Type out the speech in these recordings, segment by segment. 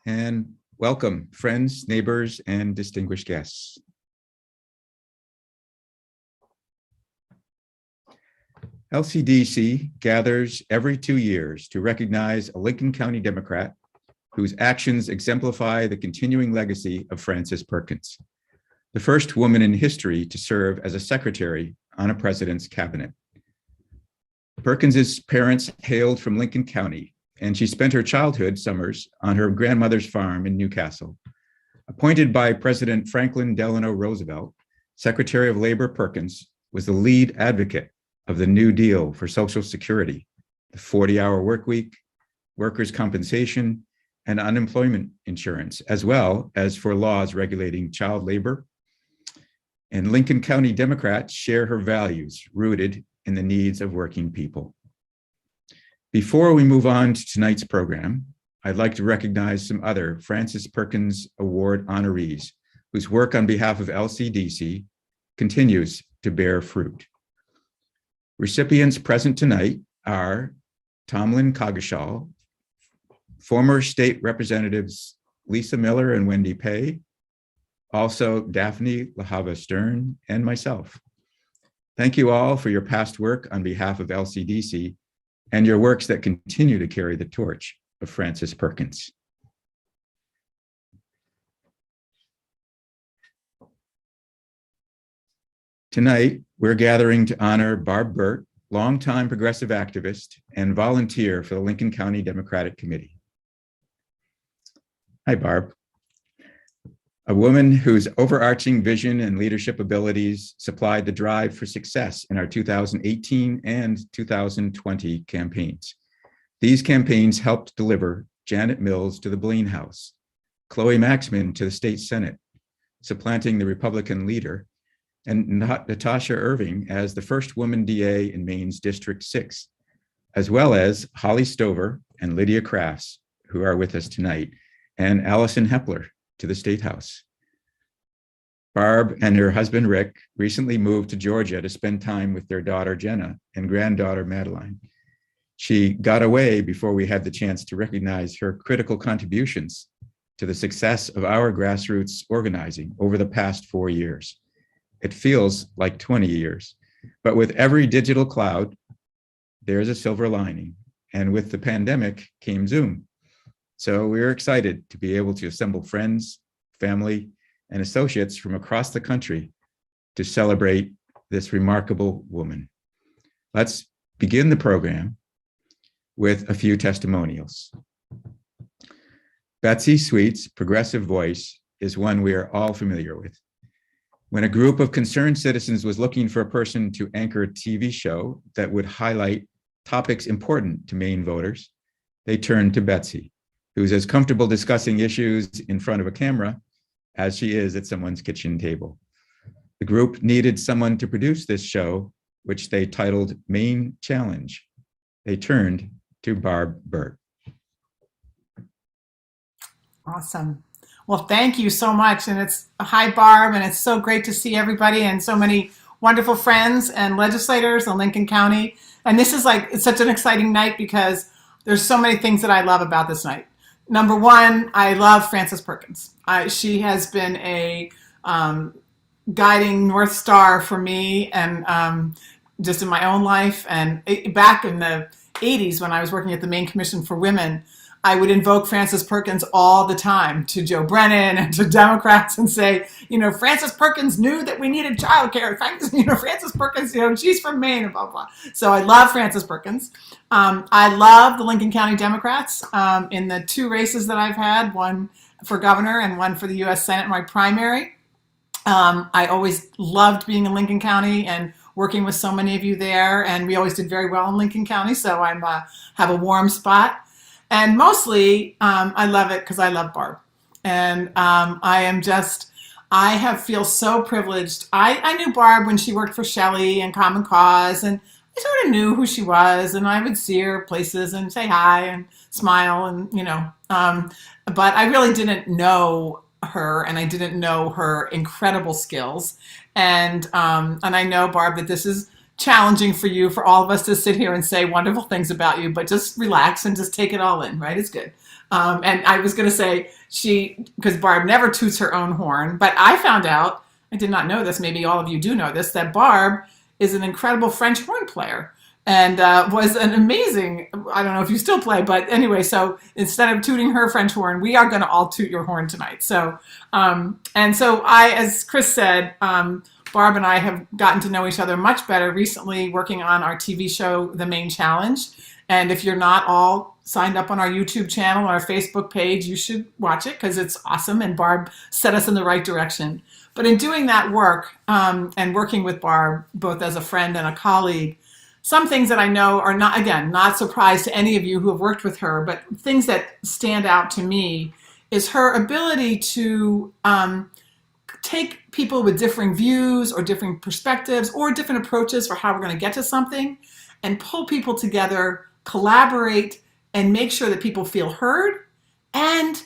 and welcome, friends, neighbors, and distinguished guests. LCDC gathers every 2 years to recognize a Lincoln County Democrat whose actions exemplify the continuing legacy of Frances Perkins, the first woman in history to serve as a secretary on a president's cabinet. Perkins's parents hailed from Lincoln County, and she spent her childhood summers on her grandmother's farm in Newcastle. Appointed by President Franklin Delano Roosevelt, Secretary of Labor Perkins was the lead advocate of the New Deal for Social Security, the 40-hour work week, workers' compensation, and unemployment insurance, as well as for laws regulating child labor. And Lincoln County Democrats share her values rooted in the needs of working people. Before we move on to tonight's program, I'd like to recognize some other Frances Perkins Award honorees whose work on behalf of LCDC continues to bear fruit. Recipients present tonight are Tomlin Coggeshall, former state representatives Lisa Miller and Wendy Pay, also Daphne LaHava Stern, and myself. Thank you all for your past work on behalf of LCDC and your works that continue to carry the torch of Frances Perkins. Tonight, we're gathering to honor Barb Burt, longtime progressive activist and volunteer for the Lincoln County Democratic Committee. Hi, Barb. A woman whose overarching vision and leadership abilities supplied the drive for success in our 2018 and 2020 campaigns. These campaigns helped deliver Janet Mills to the Blaine House, Chloe Waxman to the state Senate, supplanting the Republican leader, and Natasha Irving as the first woman DA in Maine's District 6, as well as Holly Stover and Lydia Crafts, who are with us tonight, and Allison Hepler to the State House. Barb and her husband Rick recently moved to Georgia to spend time with their daughter Jenna and granddaughter Madeline. She got away before we had the chance to recognize her critical contributions to the success of our grassroots organizing over the past 4 years. It feels like 20 years, but with every digital cloud, there's a silver lining. And with the pandemic came Zoom. So we're excited to be able to assemble friends, family, and associates from across the country to celebrate this remarkable woman. Let's begin the program with a few testimonials. Betsy Sweet's progressive voice is one we are all familiar with. When a group of concerned citizens was looking for a person to anchor a TV show that would highlight topics important to Maine voters, they turned to Betsy, who's as comfortable discussing issues in front of a camera as she is at someone's kitchen table. The group needed someone to produce this show, which they titled Maine Challenge. They turned to Barb Burt. Awesome. Well, thank you so much. And it's hi, Barb, and it's so great to see everybody and so many wonderful friends and legislators in Lincoln County. And this is it's such an exciting night because there's so many things that I love about this night. Number one, I love Frances Perkins. She has been a guiding North Star for me and just in my own life. And back in the 80s when I was working at the Maine Commission for Women, I would invoke Frances Perkins all the time to Joe Brennan and to Democrats and say, Frances Perkins knew that we needed childcare. Frances Perkins, she's from Maine and blah, blah. So I love Frances Perkins. I love the Lincoln County Democrats in the 2 races that I've had, one for governor and one for the U.S. Senate in my primary. I always loved being in Lincoln County and working with so many of you there. And we always did very well in Lincoln County. So I have a warm spot. And mostly, I love it because I love Barb. And I feel so privileged. I knew Barb when she worked for Chellie and Common Cause, and I sort of knew who she was, and I would see her places and say hi and smile, and but I really didn't know her, and I didn't know her incredible skills. And I know, Barb, that this is challenging for you, for all of us to sit here and say wonderful things about you, but just relax and just take it all in, right? It's good. And I was going to say because Barb never toots her own horn, but I found out, I did not know this, maybe all of you do know this, that Barb is an incredible French horn player and was an amazing, I don't know if you still play, but anyway, so instead of tooting her French horn, we are going to all toot your horn tonight. So, and so as Chris said, Barb and I have gotten to know each other much better recently working on our TV show, The Maine Challenge. And if you're not all signed up on our YouTube channel or our Facebook page, you should watch it because it's awesome. And Barb set us in the right direction. But in doing that work and working with Barb, both as a friend and a colleague, some things that I know are not, again, not surprise to any of you who have worked with her, but things that stand out to me is her ability to take people with differing views or different perspectives or different approaches for how we're going to get to something and pull people together, collaborate, and make sure that people feel heard and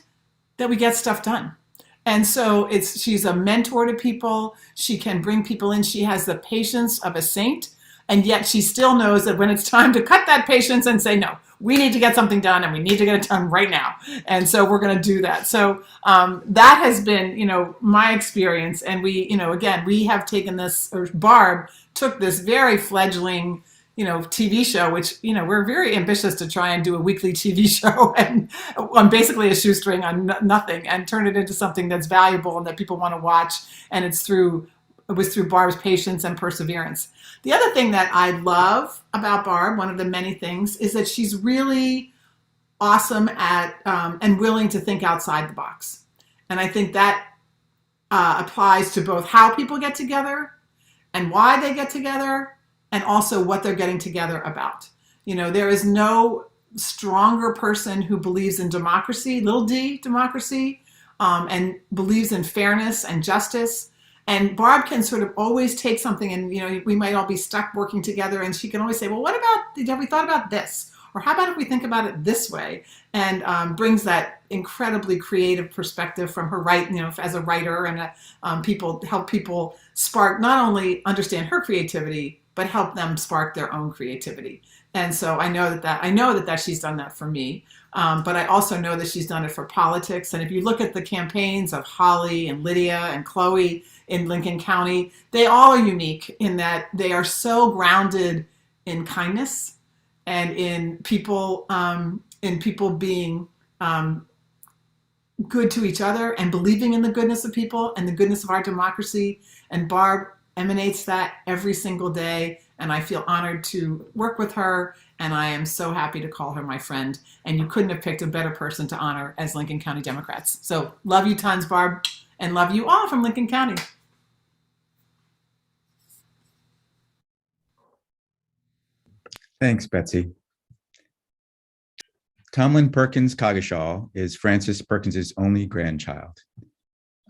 that we get stuff done. And so she's a mentor to people. She can bring people in. She has the patience of a saint. And yet she still knows that when it's time to cut that patience and say, no, we need to get something done and we need to get it done right now. And so we're going to do that. So that has been, my experience. And we, again, we have taken this, or Barb took this very fledgling, TV show, which, we're very ambitious to try and do a weekly TV show and on basically a shoestring on nothing and turn it into something that's valuable and that people want to watch. And it was through Barb's patience and perseverance. The other thing that I love about Barb, one of the many things, is that she's really awesome at and willing to think outside the box. And I think that applies to both how people get together and why they get together and also what they're getting together about. There is no stronger person who believes in democracy, little d democracy, and believes in fairness and justice. And Barb can sort of always take something and, we might all be stuck working together and she can always say, well, have we thought about this? Or how about if we think about it this way? And brings that incredibly creative perspective from her as a writer and help people spark, not only understand her creativity, but help them spark their own creativity. And so I know that she's done that for me. But I also know that she's done it for politics. And if you look at the campaigns of Holly and Lydia and Chloe in Lincoln County, they all are unique in that they are so grounded in kindness and in people being good to each other and believing in the goodness of people and the goodness of our democracy. And Barb emanates that every single day. And I feel honored to work with her. And I am so happy to call her my friend. And you couldn't have picked a better person to honor as Lincoln County Democrats. So love you tons, Barb, and love you all from Lincoln County. Thanks, Betsy. Tomlin Perkins Coggeshall is Francis Perkins's only grandchild.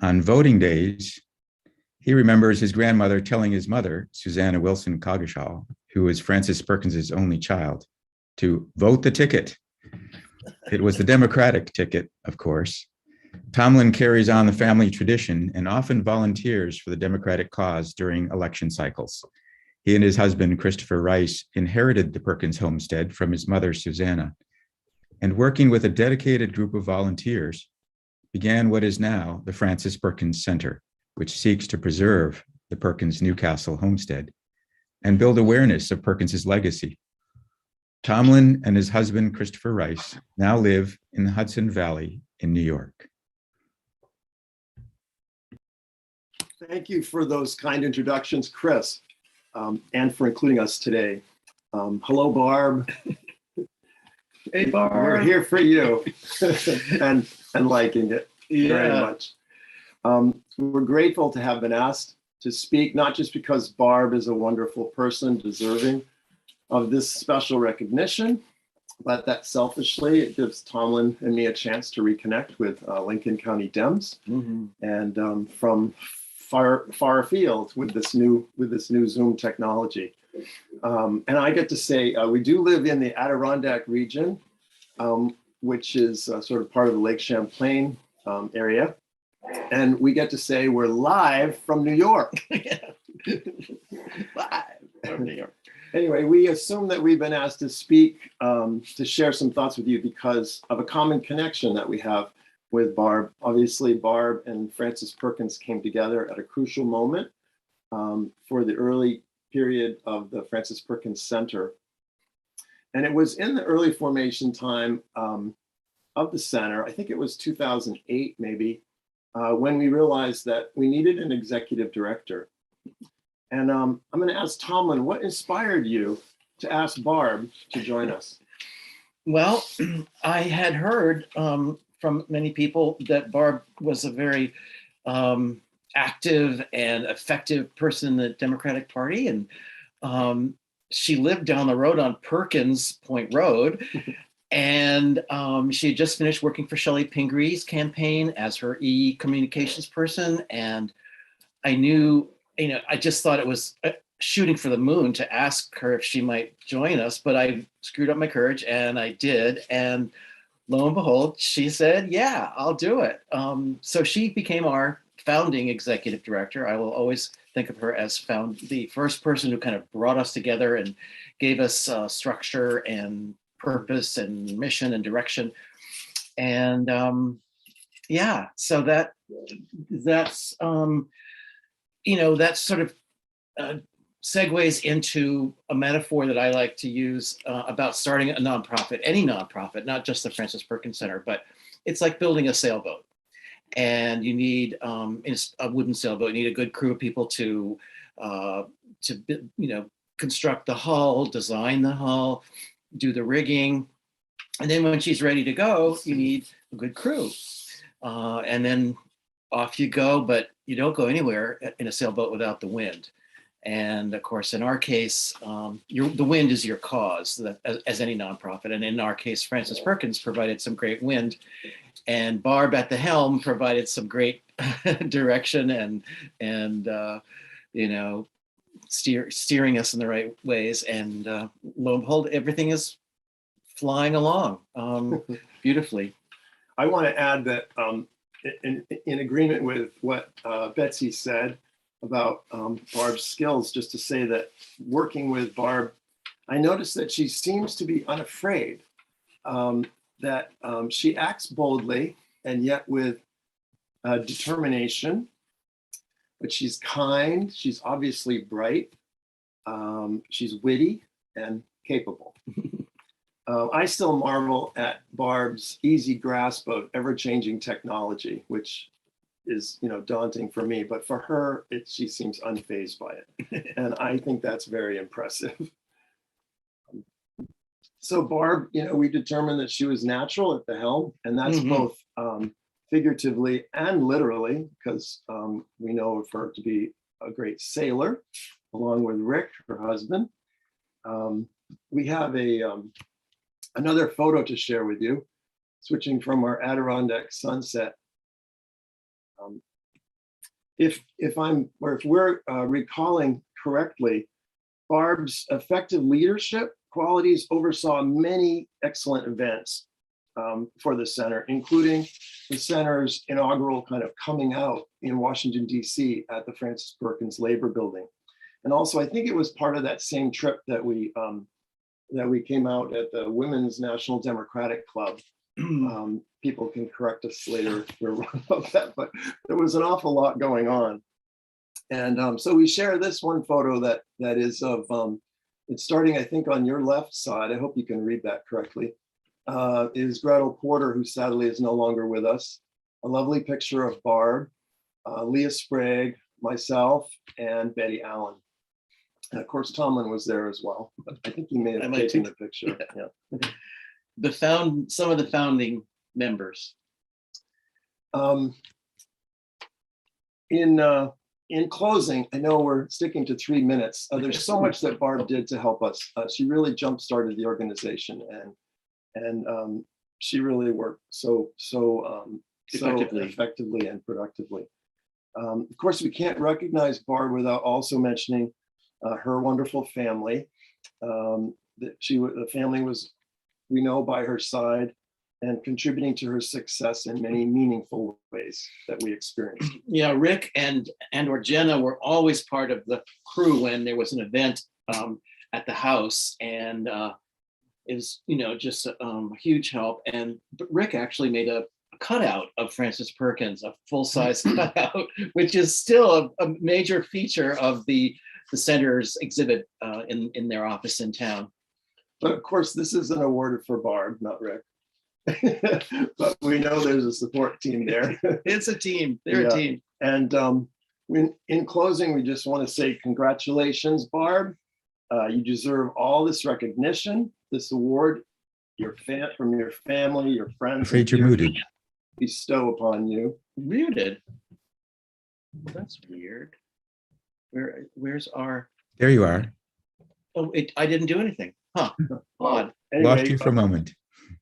On voting days, he remembers his grandmother telling his mother, Susanna Wilson Coggeshall, who was Francis Perkins's only child, to vote the ticket. It was the Democratic ticket, of course. Tomlin carries on the family tradition and often volunteers for the Democratic cause during election cycles. He and his husband, Christopher Rice, inherited the Perkins homestead from his mother, Susanna, and working with a dedicated group of volunteers, began what is now the Francis Perkins Center, which seeks to preserve the Perkins Newcastle homestead and build awareness of Perkins's legacy. Tomlin and his husband, Christopher Rice, now live in the Hudson Valley in New York. Thank you for those kind introductions, Chris, and for including us today. Hello, Barb. Hey, Barb. We're here for you and liking it very much. We're grateful to have been asked to speak, not just because Barb is a wonderful person deserving of this special recognition, but that selfishly it gives Tomlin and me a chance to reconnect with Lincoln County Dems and from far afield with this new Zoom technology. And I get to say we do live in the Adirondack region, which is sort of part of the Lake Champlain area. And we get to say we're live from New York. Live. Anyway, we assume that we've been asked to speak, to share some thoughts with you because of a common connection that we have with Barb. Obviously, Barb and Frances Perkins came together at a crucial moment for the early period of the Frances Perkins Center. And it was in the early formation time of the center, I think it was 2008 maybe, when we realized that we needed an executive director. And I'm going to ask Tomlin, what inspired you to ask Barb to join us? Well, I had heard from many people that Barb was a very active and effective person in the Democratic Party. And she lived down the road on Perkins Point Road. And she had just finished working for Chellie Pingree's campaign as her e-communications person. And I knew, I just thought it was shooting for the moon to ask her if she might join us, but I screwed up my courage and I did. And lo and behold, she said, yeah, I'll do it. So she became our founding executive director. I will always think of her as the first person who kind of brought us together and gave us structure and purpose and mission and direction. And yeah, so that's that sort of segues into a metaphor that I like to use about starting a nonprofit, any nonprofit, not just the Frances Perkins Center, but it's like building a sailboat. And you need a wooden sailboat. You need a good crew of people to construct the hull, design the hull, do the rigging, and then when she's ready to go, you need a good crew, and then off you go. But you don't go anywhere in a sailboat without the wind. And of course, in our case, the wind is your cause, as any nonprofit. And in our case, Frances Perkins provided some great wind, and Barb at the helm provided some great direction and steering us in the right ways. And lo and behold, everything is flying along beautifully. I want to add that in agreement with what Betsy said about Barb's skills, just to say that working with Barb, I noticed that she seems to be unafraid, that she acts boldly and yet with determination, but she's kind, she's obviously bright, she's witty and capable. I still marvel at Barb's easy grasp of ever-changing technology, which is daunting for me, but for her, she seems unfazed by it. And I think that's very impressive. So Barb, we determined that she was natural at the helm, and that's both figuratively and literally, because we know of her to be a great sailor, along with Rick, her husband. We have another photo to share with you, switching from our Adirondack sunset. If we're recalling correctly, Barb's effective leadership qualities oversaw many excellent events for the center, including the center's inaugural kind of coming out in Washington, D.C. at the Frances Perkins Labor Building. And also, I think it was part of that same trip that we came out at the Women's National Democratic Club. People can correct us later if we're wrong about that, but there was an awful lot going on. And so we share this one photo that is of, it's starting, I think, on your left side. I hope you can read that correctly. Is Gretel Porter, who sadly is no longer with us. A lovely picture of Barb, Leah Sprague, myself, and Betty Allen. And of course, Tomlin was there as well, but I think he may have taken the picture. Yeah. Some of the founding members. In closing, I know we're sticking to 3 minutes. There's so much that Barb did to help us. She really jump-started the organization, and she really worked so effectively and productively. Of course, we can't recognize Barb without also mentioning her wonderful family. The family was, we know, by her side and contributing to her success in many meaningful ways that we experienced. Yeah, Rick and or Jenna were always part of the crew when there was an event at the house, and it was, just a huge help. And Rick actually made a cutout of Frances Perkins, a full-size cutout, which is still a major feature of the center's exhibit in their office in town. But of course, this is an award for Barb, not Rick. But we know there's a support team there. It's a team. They're a team. And in closing, we just want to say congratulations, Barb. You deserve all this recognition, this award, from your family, your friends. Afraid you're muted. Bestow upon you. Muted. That's weird. Where's our? There you are. Oh, I didn't do anything. Huh. Odd. Anyway, Lost you for a moment.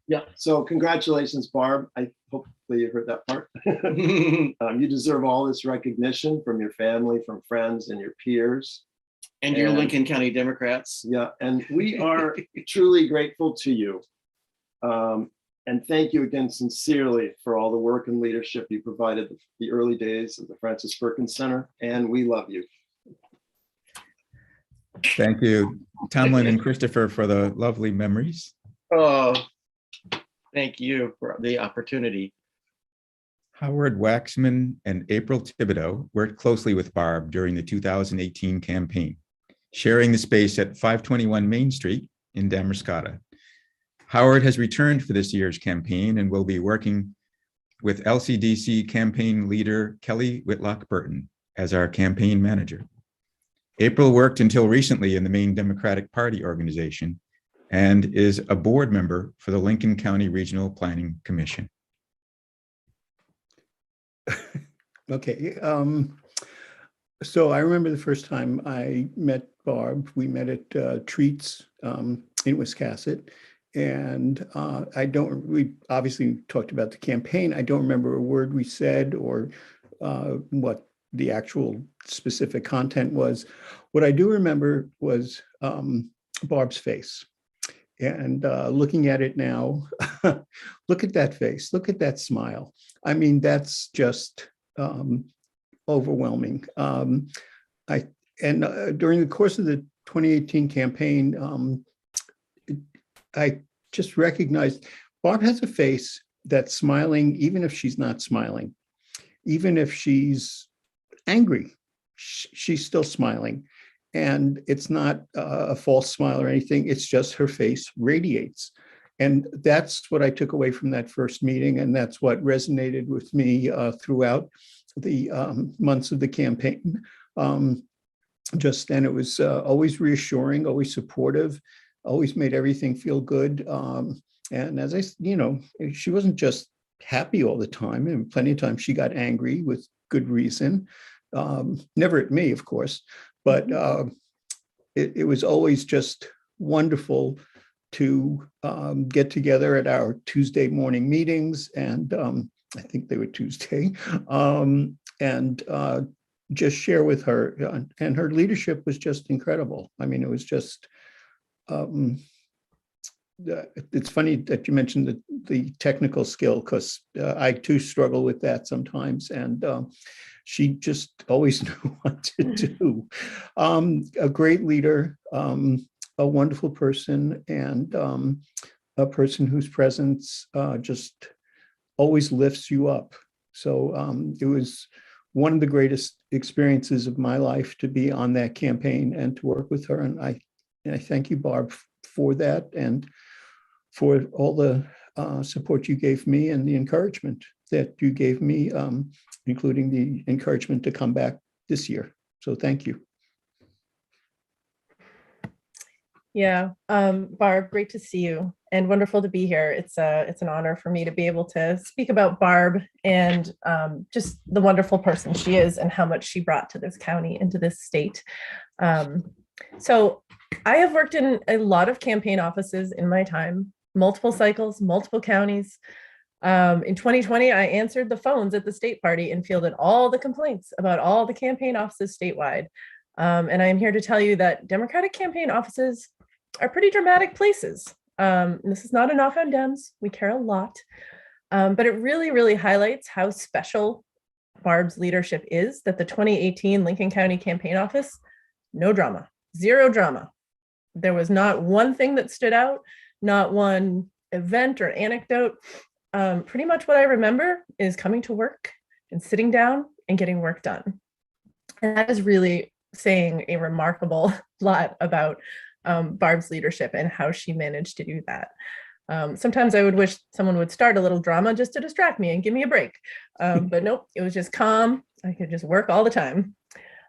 Yeah. So congratulations, Barb. Hopefully you heard that part. You deserve all this recognition from your family, from friends, and your peers. And your Lincoln County Democrats. Yeah, and we are truly grateful to you. And thank you again sincerely for all the work and leadership you provided the early days of the Frances Perkins Center, and we love you. Thank you, Tomlin and Christopher, for the lovely memories. Oh, thank you for the opportunity. Howard Waxman and April Thibodeau worked closely with Barb during the 2018 campaign, sharing the space at 521 Main Street in Damariscotta. Howard has returned for this year's campaign and will be working with LCDC campaign leader Kelly Whitlock Burton as our campaign manager. April worked until recently in the Maine Democratic Party organization and is a board member for the Lincoln County Regional Planning Commission. Okay. So I remember the first time I met Barb. We met at Treats in Wiscasset. And we obviously talked about the campaign. I don't remember a word we said or what the actual specific content was. What I do remember was Barb's face. And looking at it now, look at that face, look at that smile. I mean, that's just overwhelming. During the course of the 2018 campaign, I just recognized Barb has a face that's smiling, even if she's not smiling, even if she's angry, she's still smiling. And it's not a false smile or anything. It's just her face radiates. And that's what I took away from that first meeting. And that's what resonated with me throughout the months of the campaign. And it was always reassuring, always supportive, always made everything feel good. And as she wasn't just happy all the time. And plenty of times she got angry with good reason. Never at me, of course. But it was always just wonderful to get together at our Tuesday morning meetings, and I think they were Tuesday, and just share with her. And her leadership was just incredible. I mean, it was just, it's funny that you mentioned the technical skill, because I too struggle with that sometimes. And she just always knew what to do. A great leader, a wonderful person, and a person whose presence just always lifts you up. So it was one of the greatest experiences of my life to be on that campaign and to work with her. And I thank you, Barb, for that, and for all the support you gave me and the encouragement that you gave me, including the encouragement to come back this year. So thank you. Yeah, Barb, great to see you and wonderful to be here. It's an honor for me to be able to speak about Barb and just the wonderful person she is and how much she brought to this county and to this state. So I have worked in a lot of campaign offices in my time, multiple cycles, multiple counties. In 2020, I answered the phones at the state party and fielded all the complaints about all the campaign offices statewide. And I am here to tell you that Democratic campaign offices are pretty dramatic places. This is not a knock on Dems. We care a lot. But it really, really highlights how special Barb's leadership is, that the 2018 Lincoln County campaign office, no drama, zero drama. There was not one thing that stood out, not one event or anecdote. Pretty much what I remember is coming to work and sitting down and getting work done. And that is really saying a remarkable lot about Barb's leadership and how she managed to do that. Sometimes I would wish someone would start a little drama just to distract me and give me a break. But nope, it was just calm. I could just work all the time.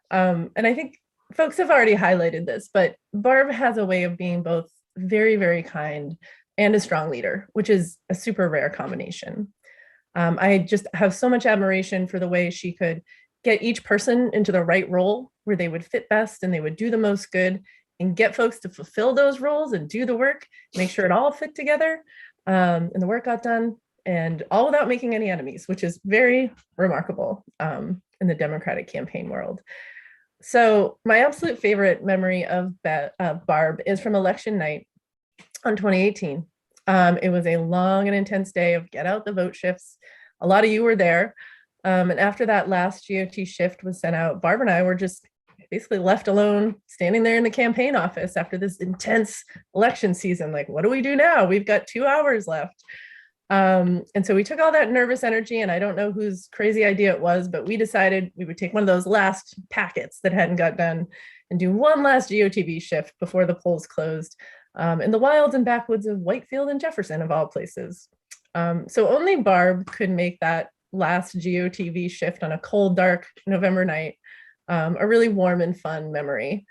And I think folks have already highlighted this, but Barb has a way of being both very, very kind and a strong leader, which is a super rare combination. I just have so much admiration for the way she could get each person into the right role where they would fit best and they would do the most good, and get folks to fulfill those roles and do the work, make sure it all fit together, and the work got done, and all without making any enemies, which is very remarkable in the Democratic campaign world. So my absolute favorite memory of Barb is from election night on 2018. It was a long and intense day of get out the vote shifts. A lot of you were there. And after that last GOT shift was sent out, Barb and I were just basically left alone, standing there in the campaign office after this intense election season. Like, what do we do now? We've got 2 hours left. And so we took all that nervous energy, and I don't know whose crazy idea it was, but we decided we would take one of those last packets that hadn't got done and do one last GOTV shift before the polls closed in the wilds and backwoods of Whitefield and Jefferson, of all places. So only Barb could make that last GOTV shift on a cold, dark November night a really warm and fun memory.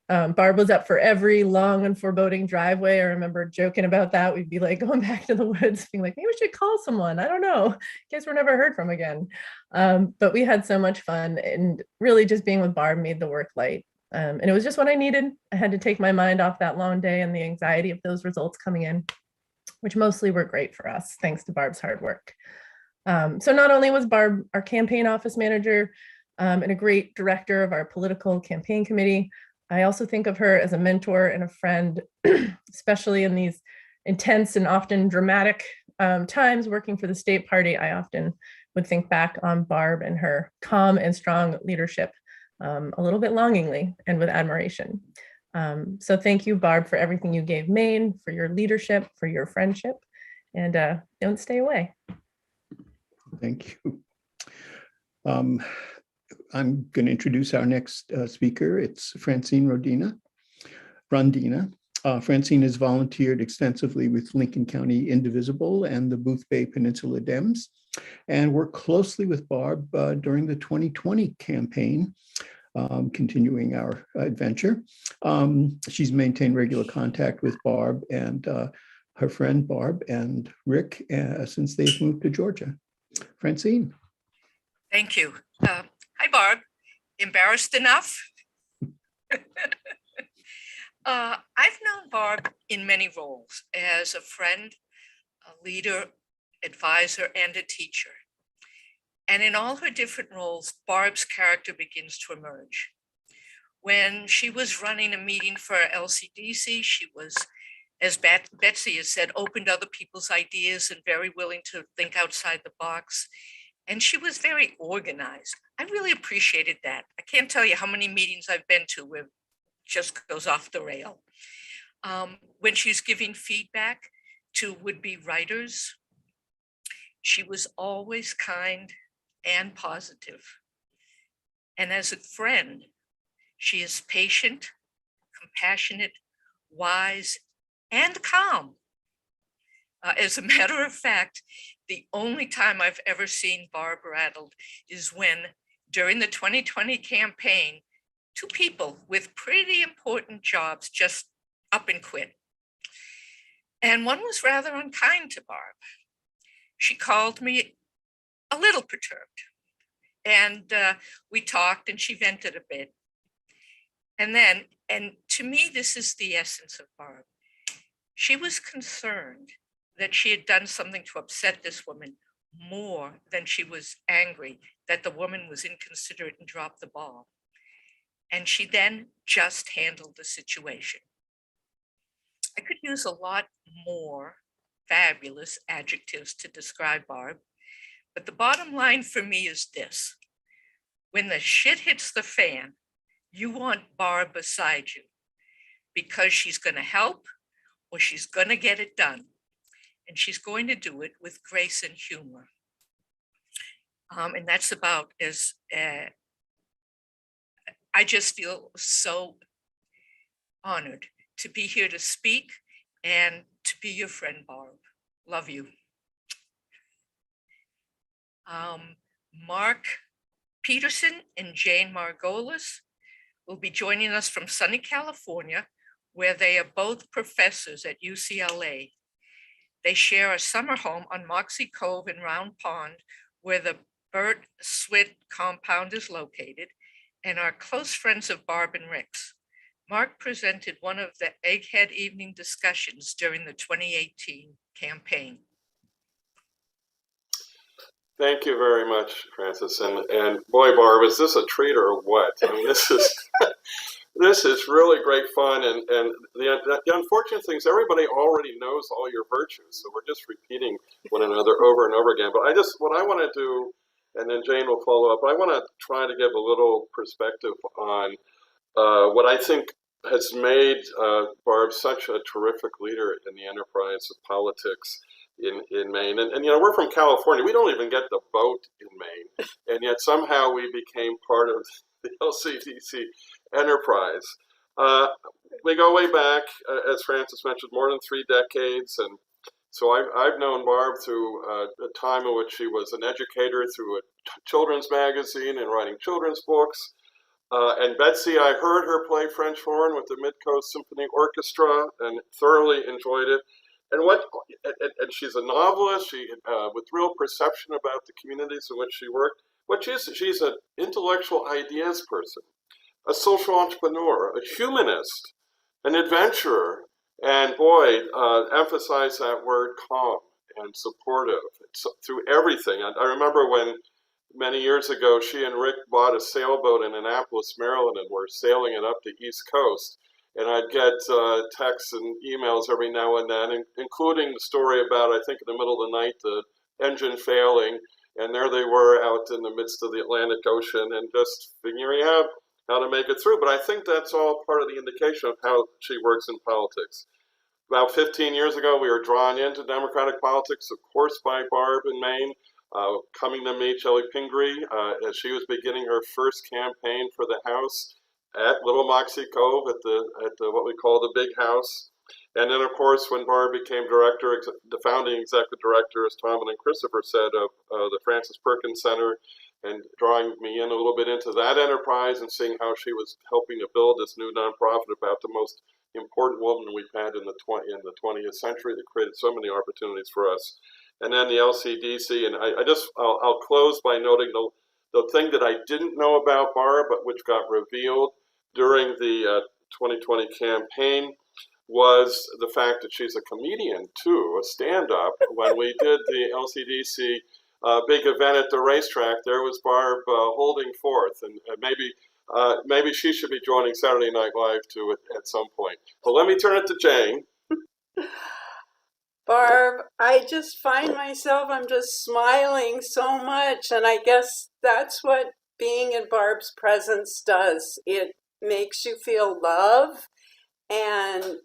Barb was up for every long and foreboding driveway. I remember joking about that. We'd be like going back to the woods, being like, maybe we should call someone. I don't know. Guess we're never heard from again. But we had so much fun, and really just being with Barb made the work light. And it was just what I needed. I had to take my mind off that long day and the anxiety of those results coming in, which mostly were great for us, thanks to Barb's hard work. So not only was Barb our campaign office manager and a great director of our political campaign committee, I also think of her as a mentor and a friend, especially in these intense and often dramatic times working for the state party. I often would think back on Barb and her calm and strong leadership a little bit longingly and with admiration. So thank you, Barb, for everything you gave Maine, for your leadership, for your friendship, and don't stay away. Thank you. I'm going to introduce our next speaker. It's Francine Rondina. Francine has volunteered extensively with Lincoln County Indivisible and the Boothbay Peninsula Dems, and worked closely with Barb during the 2020 campaign, continuing our adventure. She's maintained regular contact with Barb and her friend Barb and Rick since they've moved to Georgia. Francine. Thank you. Hi, Barb. Embarrassed enough? I've known Barb in many roles as a friend, a leader, advisor, and a teacher. And in all her different roles, Barb's character begins to emerge. When she was running a meeting for LCDC, she was, as Betsy has said, open to other people's ideas and very willing to think outside the box. And she was very organized. I really appreciated that. I can't tell you how many meetings I've been to where it just goes off the rail. When she's giving feedback to would-be writers, she was always kind and positive. And as a friend, she is patient, compassionate, wise, and calm. As a matter of fact, the only time I've ever seen Barb rattled is when, during the 2020 campaign, 2 people with pretty important jobs just up and quit. And one was rather unkind to Barb. She called me a little perturbed, and we talked and she vented a bit. And then, and to me, this is the essence of Barb. She was concerned that she had done something to upset this woman more than she was angry that the woman was inconsiderate and dropped the ball. And she then just handled the situation. I could use a lot more fabulous adjectives to describe Barb, but the bottom line for me is this: when the shit hits the fan, you want Barb beside you, because she's going to help or she's going to get it done. And she's going to do it with grace and humor. And that's about as, I just feel so honored to be here to speak and to be your friend, Barb. Love you. Mark Peterson and Jane Margolis will be joining us from sunny California, where they are both professors at UCLA. They share a summer home on Moxie Cove in Round Pond, where the Burt Sweet compound is located, and are close friends of Barb and Rick's. Mark presented one of the Egghead Evening discussions during the 2018 campaign. Thank you very much, Francis. And boy, Barb, is this a treat or what? I mean, this is this is really great fun. And the unfortunate thing is everybody already knows all your virtues, so we're just repeating one another over and over again. But what I want to do, and then Jane will follow up. I want to try to give a little perspective on what I think has made Barb such a terrific leader in the enterprise of politics in Maine. And you know, we're from California. We don't even get the vote in Maine. And yet somehow we became part of the LCDC enterprise. We go way back, as Francis mentioned, more than 3 decades. And so I've known Barb through a time in which she was an educator through a children's magazine and writing children's books. And Betsy, I heard her play French horn with the Mid-Coast Symphony Orchestra and thoroughly enjoyed it. And she's a novelist. She with real perception about the communities in which she worked. She's an intellectual ideas person, a social entrepreneur, a humanist, an adventurer, and boy, emphasize that word calm and supportive through everything. I remember when many years ago she and Rick bought a sailboat in Annapolis, Maryland, and were sailing it up the East Coast. And I'd get texts and emails every now and then, including the story about, I think in the middle of the night, the engine failing. And there they were out in the midst of the Atlantic Ocean and just figuring out how to make it through. But I think that's all part of the indication of how she works in politics. About 15 years ago, we were drawn into Democratic politics, of course, by Barb in Maine, coming to meet Chellie Pingree as she was beginning her first campaign for the House at Little Moxie Cove at the what we call the Big House. And then, of course, when Barb became director, the founding executive director, as Tom and Christopher said, of the Francis Perkins Center, and drawing me in a little bit into that enterprise and seeing how she was helping to build this new nonprofit about the most important woman we've had in the 20th century that created so many opportunities for us. And then the LCDC, and I'll close by noting the thing that I didn't know about Barb, but which got revealed during the 2020 campaign, was the fact that she's a comedian too, a stand-up. When we did the LCDC big event at the racetrack, there was Barb holding forth, and maybe she should be joining Saturday Night Live too at some point. But let me turn it to Jane. Barb, I just find myself, I'm just smiling so much, and I guess that's what being in Barb's presence does. It makes you feel love and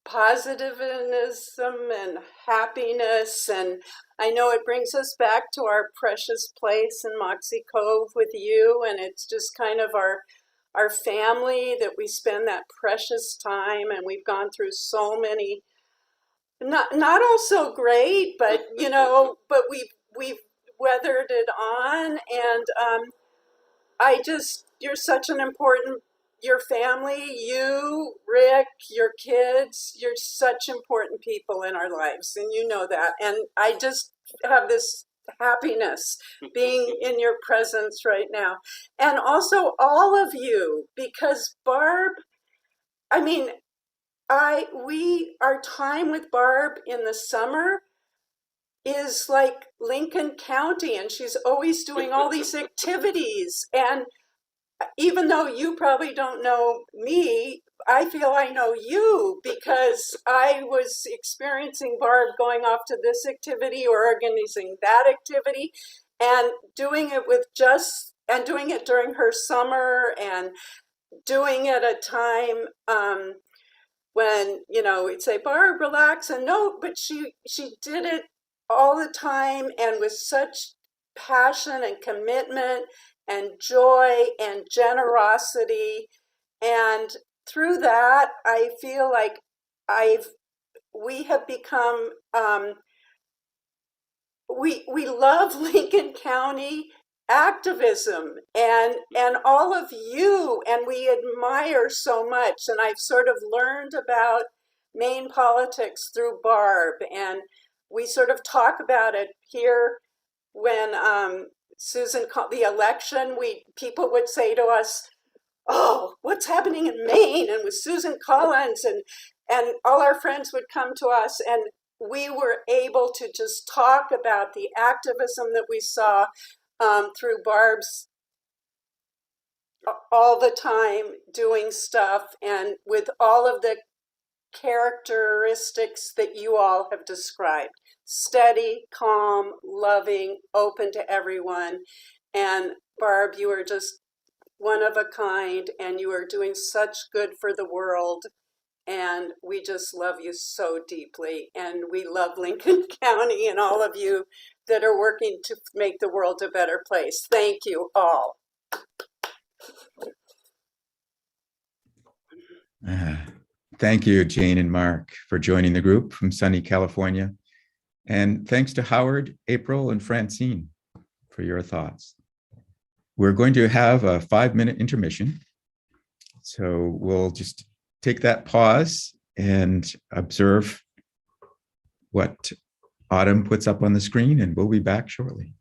positivism and happiness, and I know it brings us back to our precious place in Moxie Cove with you, and it's just kind of our family that we spend that precious time, and we've gone through so many not all so great, but you know, but we've weathered it on, and you're such an important, your family, you, Rick, your kids, you're such important people in our lives, and you know that. And I just have this happiness being in your presence right now. And also all of you, because Barb, I mean, our time with Barb in the summer is like Lincoln County, and she's always doing all these activities. And even though you probably don't know me, I feel I know you because I was experiencing Barb going off to this activity or organizing that activity and doing it during her summer and doing it at a time when, you know, we'd say, Barb, relax, and no, but she did it all the time and with such passion and commitment and joy and generosity. And through that, I feel like we have become, we love Lincoln County activism and all of you, and we admire so much. And I've sort of learned about Maine politics through Barb, and we sort of talk about it here when Susan called the election. People would say to us, "Oh, what's happening in Maine?" And with Susan Collins, and all our friends would come to us, and we were able to just talk about the activism that we saw through Barb's all the time doing stuff, and with all of the characteristics that you all have described: steady, calm, loving, open to everyone. And Barb, you are just one of a kind, and you are doing such good for the world. And we just love you so deeply. And we love Lincoln County and all of you that are working to make the world a better place. Thank you all. Thank you, Jane and Mark, for joining the group from sunny California. And thanks to Howard, April, and Francine for your thoughts. We're going to have a 5-minute intermission. So we'll just take that pause and observe what Autumn puts up on the screen, and we'll be back shortly.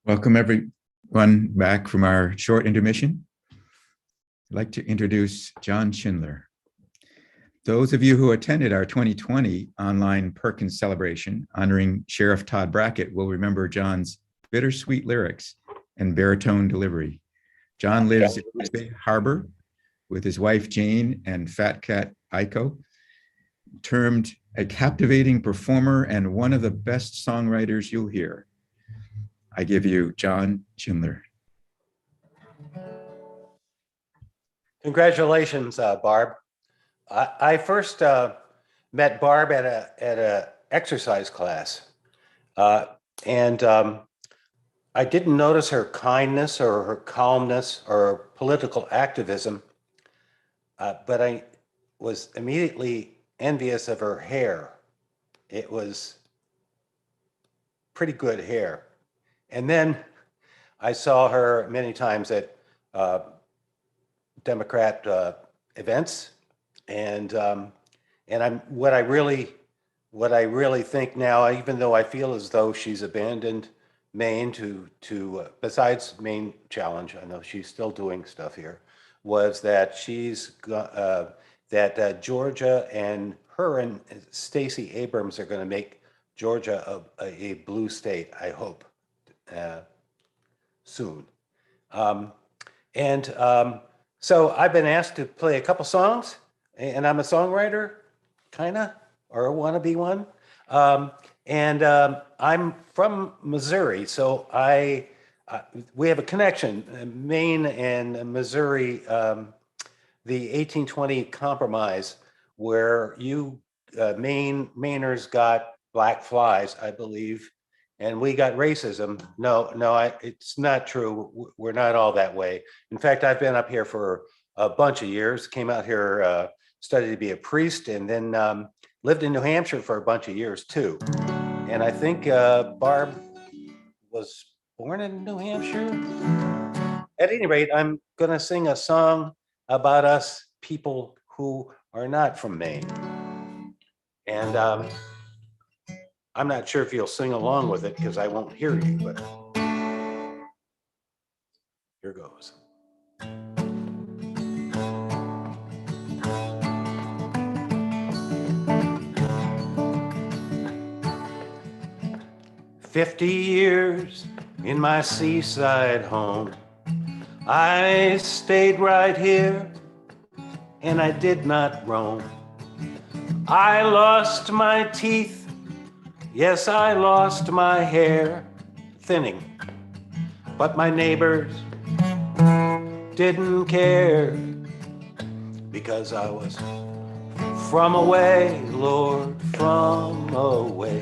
Welcome everyone back from our short intermission. I'd like to introduce John Schindler. Those of you who attended our 2020 online Perkins celebration honoring Sheriff Todd Brackett will remember John's bittersweet lyrics and baritone delivery. John lives in East Bay Harbor with his wife Jane and fat cat Aiko, termed a captivating performer and one of the best songwriters you'll hear. I give you John Schindler. Congratulations, Barb. I first met Barb at a exercise class, and I didn't notice her kindness or her calmness or political activism, but I was immediately envious of her hair. It was pretty good hair. And then I saw her many times at Democrat events, and what I really think now, even though I feel as though she's abandoned Maine to besides Maine Challenge, I know she's still doing stuff here, was that that Georgia and her and Stacey Abrams are going to make Georgia a blue state, I hope, soon. So I've been asked to play a couple songs, and I'm a songwriter, kinda, or want to be one. I'm from Missouri, so we have a connection. Maine and Missouri, the 1820 Compromise, where Mainers got black flies, I believe, and we got racism. No, it's not true. We're not all that way. In fact, I've been up here for a bunch of years, came out here, studied to be a priest, and then lived in New Hampshire for a bunch of years too. And I think Barb was born in New Hampshire. At any rate, I'm gonna sing a song about us people who are not from Maine. And I'm not sure if you'll sing along with it because I won't hear you, but here goes. "50 years in my seaside home, I stayed right here and I did not roam. I lost my teeth, yes, I lost my hair, thinning, but my neighbors didn't care because I was from away, Lord, from away.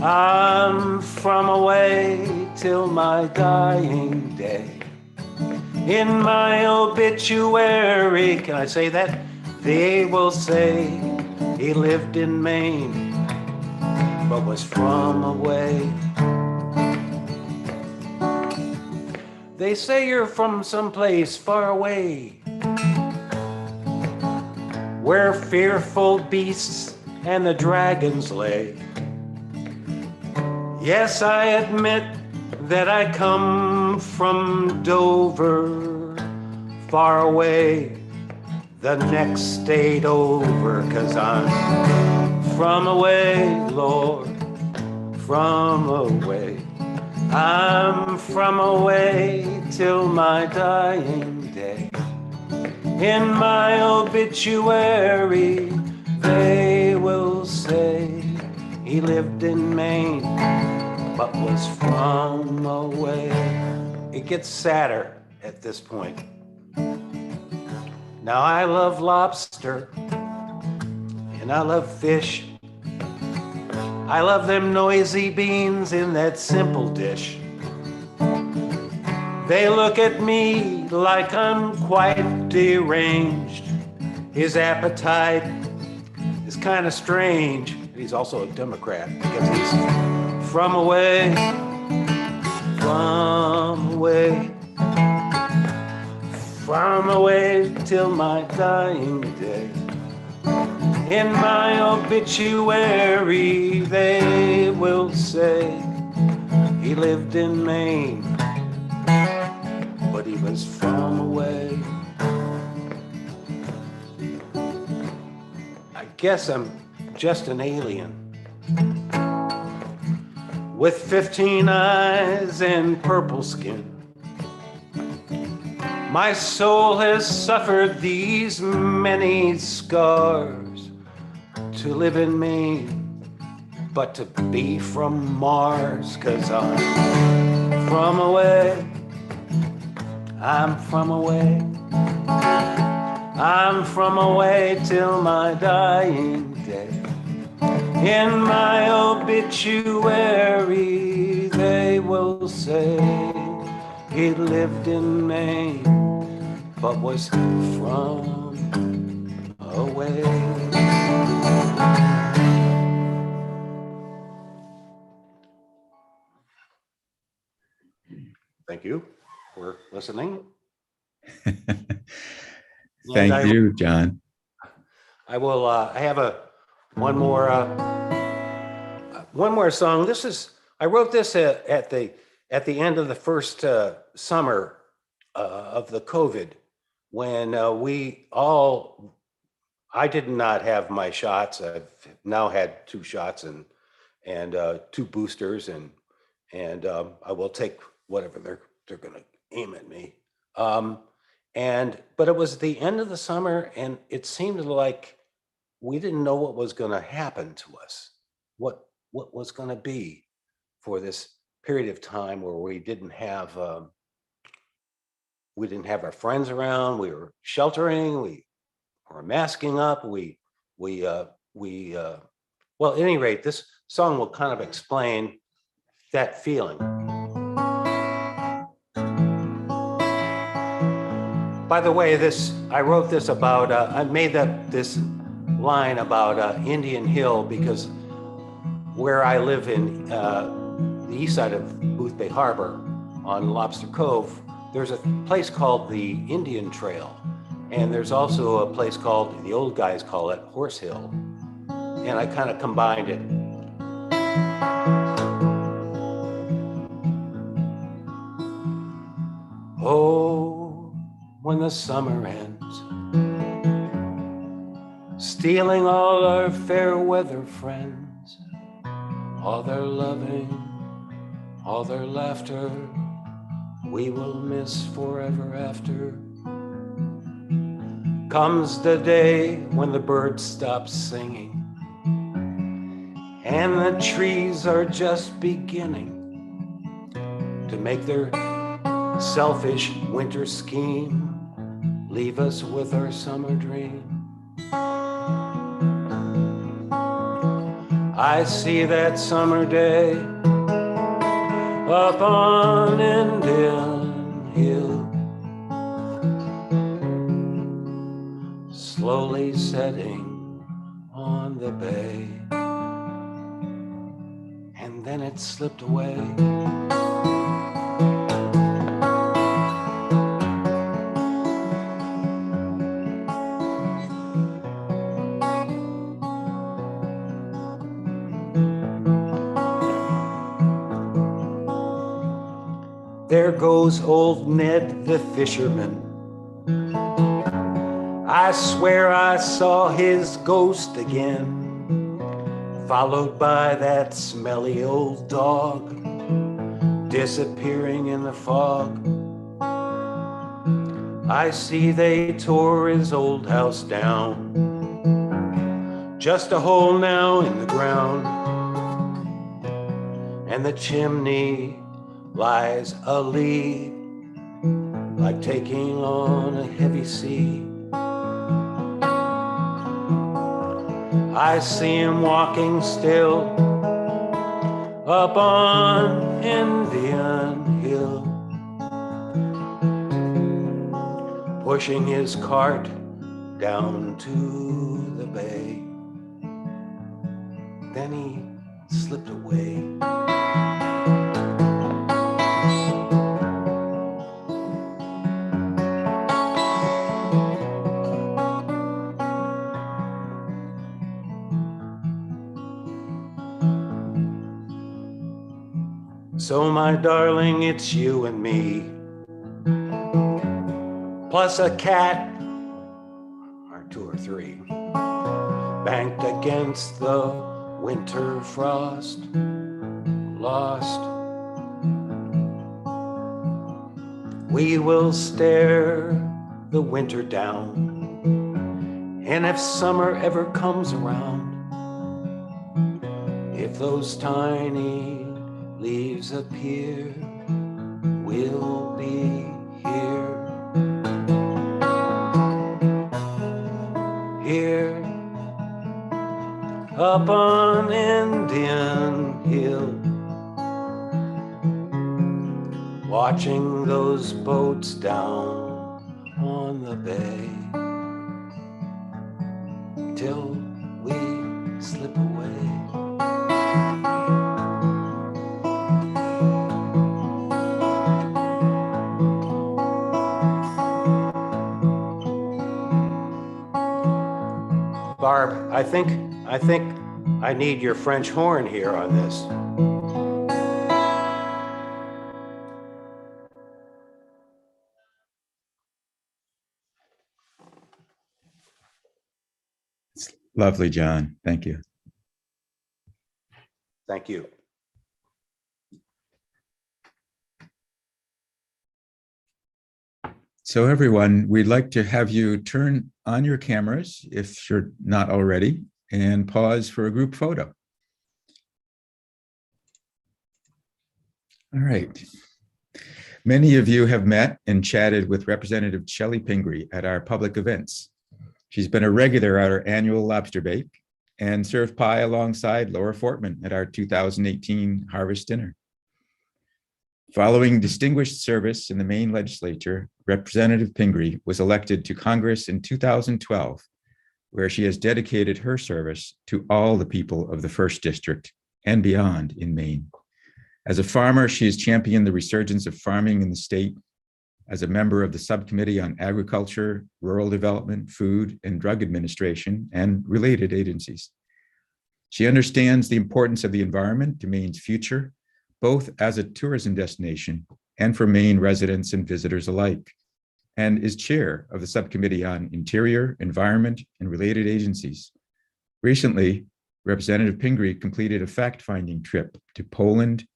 I'm from away till my dying day. In my obituary, can I say that? They will say he lived in Maine, but was from away. They say you're from someplace far away, where fearful beasts and the dragons lay. Yes, I admit that I come from Dover, far away, the next state over, 'cause I'm from away, Lord, from away. I'm from away till my dying day. In my obituary, they will say he lived in Maine, but was from away. It gets sadder at this point. Now I love lobster, and I love fish. I love them noisy beans in that simple dish. They look at me like I'm quite deranged. His appetite is kind of strange. He's also a Democrat because he's from away, from away, from away till my dying day. In my obituary, they will say He lived in Maine, but he was from away. I guess I'm just an alien with 15 eyes and purple skin. My soul has suffered these many scars to live in Maine, but to be from Mars, 'cause I'm from away. I'm from away. I'm from away till my dying day. In my obituary, they will say he lived in Maine, but was from away. Thank you for listening. Thank you, John. I will. I have one more song. I wrote this at the end of the first summer of the COVID, when I did not have my shots. I've now had 2 shots and 2 boosters, and I will take whatever they're going to aim at me. But it was the end of the summer, and it seemed like we didn't know what was going to happen to us, what was going to be for this period of time where we didn't have our friends around. We were sheltering. We were masking up. Well, at any rate, this song will kind of explain that feeling. By the way, I wrote this about, I made this line about Indian Hill because where I live in the east side of Booth Bay Harbor on Lobster Cove, there's a place called the Indian Trail. And there's also a place called, the old guys call it Horse Hill. And I kind of combined it. Oh, when the summer ends, stealing all our fair weather friends, all their loving, all their laughter, we will miss forever after. Comes the day when the birds stop singing and the trees are just beginning to make their selfish winter scheme, leave us with our summer dream. I see that summer day up on Indian Hill, slowly setting on the bay, and then it slipped away. There goes old Ned the fisherman. I swear I saw his ghost again, followed by that smelly old dog, disappearing in the fog. I see they tore his old house down, just a hole now in the ground, and the chimney lies a lee, like taking on a heavy sea. I see him walking still up on Indian Hill, pushing his cart down to the bay. Then he slipped away. So my darling, it's you and me, plus a cat, or two or three, banked against the winter frost, lost. We will stare the winter down, and if summer ever comes around, if those tiny leaves appear, we'll be here. Here, up on Indian Hill, watching those boats down on the bay, till we slip away. Barb, I think I need your French horn here on this. Lovely, John. Thank you. Thank you. So everyone, we'd like to have you turn on your cameras if you're not already, and pause for a group photo. All right. Many of you have met and chatted with Representative Chellie Pingree at our public events. She's been a regular at our annual lobster bake and served pie alongside Laura Fortman at our 2018 Harvest Dinner. Following distinguished service in the Maine legislature, Representative Pingree was elected to Congress in 2012, where she has dedicated her service to all the people of the 1st District and beyond in Maine. As a farmer, she has championed the resurgence of farming in the state. As a member of the Subcommittee on Agriculture, Rural Development, Food, and Drug Administration, and related agencies. She understands the importance of the environment to Maine's future, both as a tourism destination and for Maine residents and visitors alike, and is chair of the Subcommittee on Interior, Environment, and related agencies. Recently, Representative Pingree completed a fact-finding trip to Poland,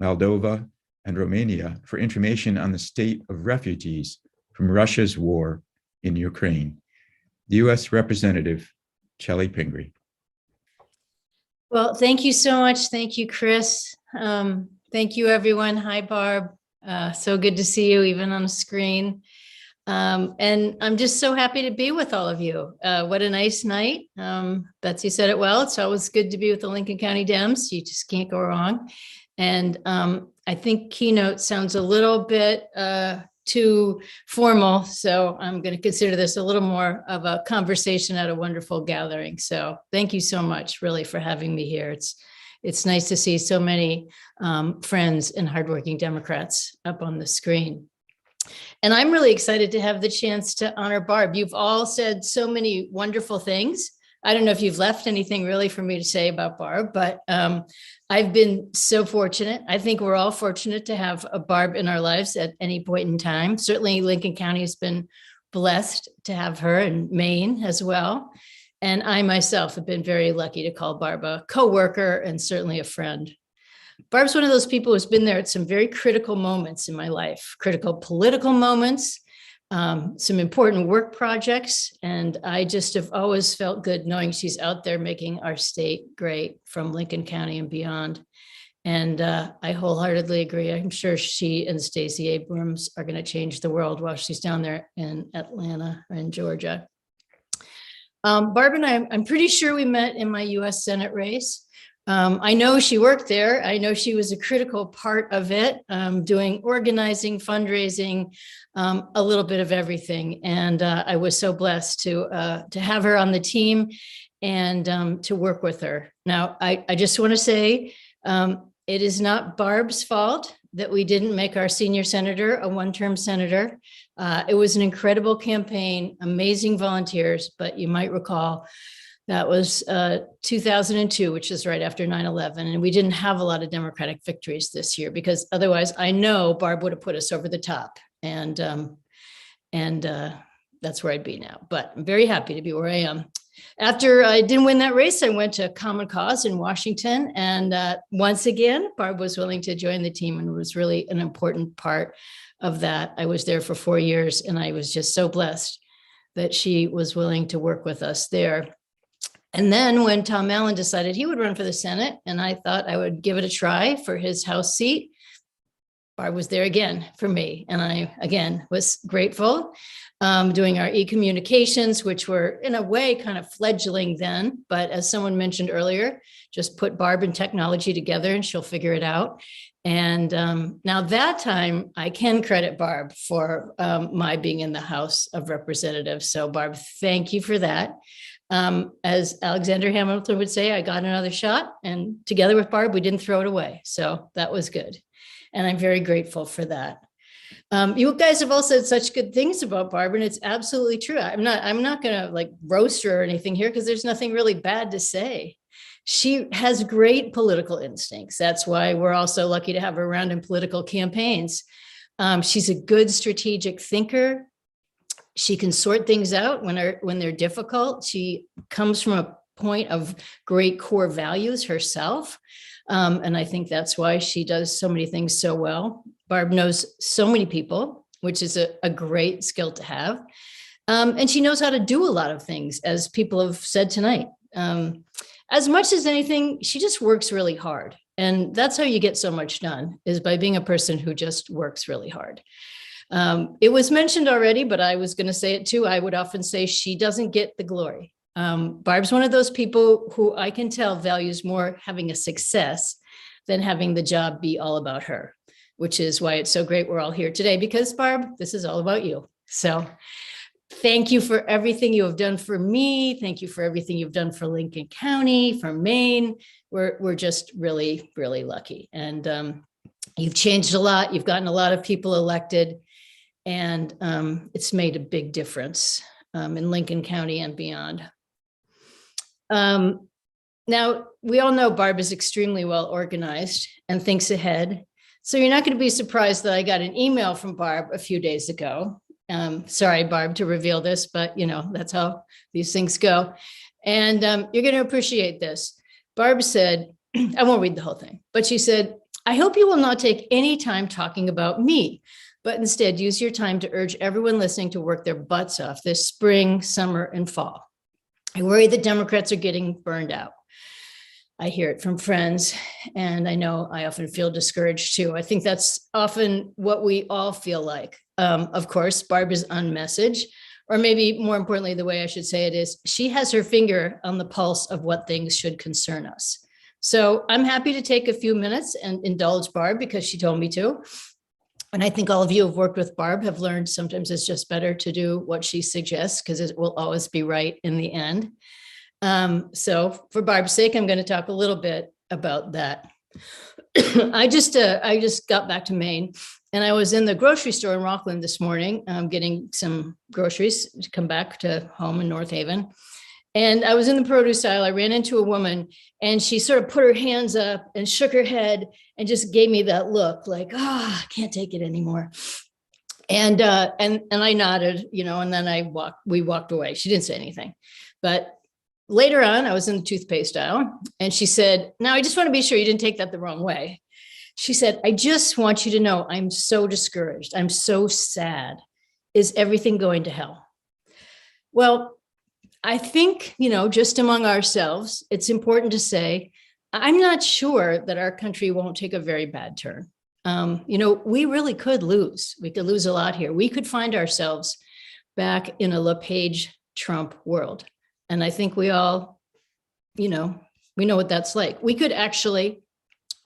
Moldova, and Romania for information on the state of refugees from Russia's war in Ukraine. The U.S. Representative Chellie Pingree. Well, thank you so much. Thank you, Chris. Thank you, everyone. Hi, Barb. So good to see you, even on a screen. And I'm just so happy to be with all of you. What a nice night. Betsy said it well. It's always good to be with the Lincoln County Dems. You just can't go wrong. And I think keynote sounds a little bit too formal. So I'm going to consider this a little more of a conversation at a wonderful gathering. So thank you so much, really, for having me here. It's nice to see so many friends and hardworking Democrats up on the screen. And I'm really excited to have the chance to honor Barb. You've all said so many wonderful things. I don't know if you've left anything really for me to say about Barb, but I've been so fortunate. I think we're all fortunate to have a Barb in our lives at any point in time. Certainly Lincoln County has been blessed to have her, and Maine as well. And I myself have been very lucky to call Barb a coworker and certainly a friend. Barb's one of those people who's been there at some very critical moments in my life, critical political moments, some important work projects. And I just have always felt good knowing she's out there making our state great from Lincoln County and beyond. And I wholeheartedly agree. I'm sure she and Stacey Abrams are going to change the world while she's down there in Atlanta and Georgia. Barb and I'm pretty sure we met in my US Senate race. I know she worked there. I know she was a critical part of it, doing organizing, fundraising, a little bit of everything. And I was so blessed to have her on the team and to work with her. Now, I just want to say it is not Barb's fault that we didn't make our senior senator a one-term senator. It was an incredible campaign, amazing volunteers, but you might recall That was 2002, which is right after 9/11. And we didn't have a lot of Democratic victories this year because otherwise I know Barb would have put us over the top. And that's where I'd be now. But I'm very happy to be where I am. After I didn't win that race, I went to Common Cause in Washington. And once again, Barb was willing to join the team and was really an important part of that. I was there for 4 years and I was just so blessed that she was willing to work with us there. And then when Tom Allen decided he would run for the Senate, and I thought I would give it a try for his House seat, Barb was there again for me. And I, again, was grateful. Doing our e-communications, which were in a way kind of fledgling then, but as someone mentioned earlier, just put Barb and technology together and she'll figure it out. And now that time I can credit Barb for my being in the House of Representatives. So Barb, thank you for that. As Alexander Hamilton would say, I got another shot, and together with Barb, we didn't throw it away. So that was good. And I'm very grateful for that. You guys have all said such good things about Barb, and it's absolutely true. I'm not going to like roast her or anything here because there's nothing really bad to say. She has great political instincts. That's why we're also lucky to have her around in political campaigns. She's a good strategic thinker. She can sort things out when they're difficult. She comes from a point of great core values herself. And I think that's why she does so many things so well. Barb knows so many people, which is a great skill to have. And she knows how to do a lot of things, as people have said tonight. As much as anything, she just works really hard. And that's how you get so much done, is by being a person who just works really hard. It was mentioned already, but I was going to say it too. I would often say she doesn't get the glory. Barb's one of those people who I can tell values more having a success than having the job be all about her, which is why it's so great we're all here today, because Barb, this is all about you. So thank you for everything you have done for me. Thank you for everything you've done for Lincoln County, for Maine. We're just really, really lucky. And you've changed a lot. You've gotten a lot of people elected, and it's made a big difference in Lincoln County and beyond. Now, we all know Barb is extremely well organized and thinks ahead. So you're not going to be surprised that I got an email from Barb a few days ago. Sorry, Barb, to reveal this, but you know, that's how these things go. And you're going to appreciate this. Barb said, I won't read the whole thing, but she said, I hope you will not take any time talking about me, but instead use your time to urge everyone listening to work their butts off this spring, summer, and fall. I worry that Democrats are getting burned out. I hear it from friends, and I know I often feel discouraged too. I think that's often what we all feel like. Of course, Barb is on message, or maybe more importantly, the way I should say it is, she has her finger on the pulse of what things should concern us. So I'm happy to take a few minutes and indulge Barb because she told me to. And I think all of you who have worked with Barb have learned sometimes it's just better to do what she suggests because it will always be right in the end. So for Barb's sake, I'm going to talk a little bit about that. I just got back to Maine, and I was in the grocery store in Rockland this morning, getting some groceries to come back to home in North Haven. And I was in the produce aisle. I ran into a woman, and she sort of put her hands up and shook her head and just gave me that look like, I can't take it anymore. And I nodded, and then we walked away. She didn't say anything, but later on, I was in the toothpaste aisle, and she said, now I just want to be sure you didn't take that the wrong way. She said, I just want you to know I'm so discouraged. I'm so sad. Is everything going to hell? Well, I think, just among ourselves, it's important to say, I'm not sure that our country won't take a very bad turn. We really could lose. We could lose a lot here. We could find ourselves back in a LePage-Trump world. And I think we all, we know what that's like. We could actually,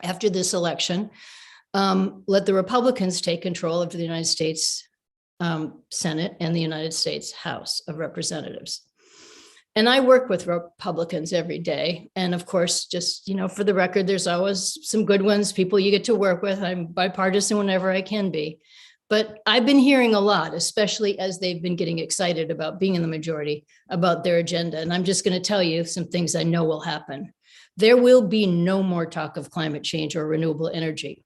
after this election, let the Republicans take control of the United States Senate and the United States House of Representatives. And I work with Republicans every day. And of course, just, for the record, there's always some good ones, people you get to work with. I'm bipartisan whenever I can be. But I've been hearing a lot, especially as they've been getting excited about being in the majority, about their agenda. And I'm just going to tell you some things I know will happen. There will be no more talk of climate change or renewable energy.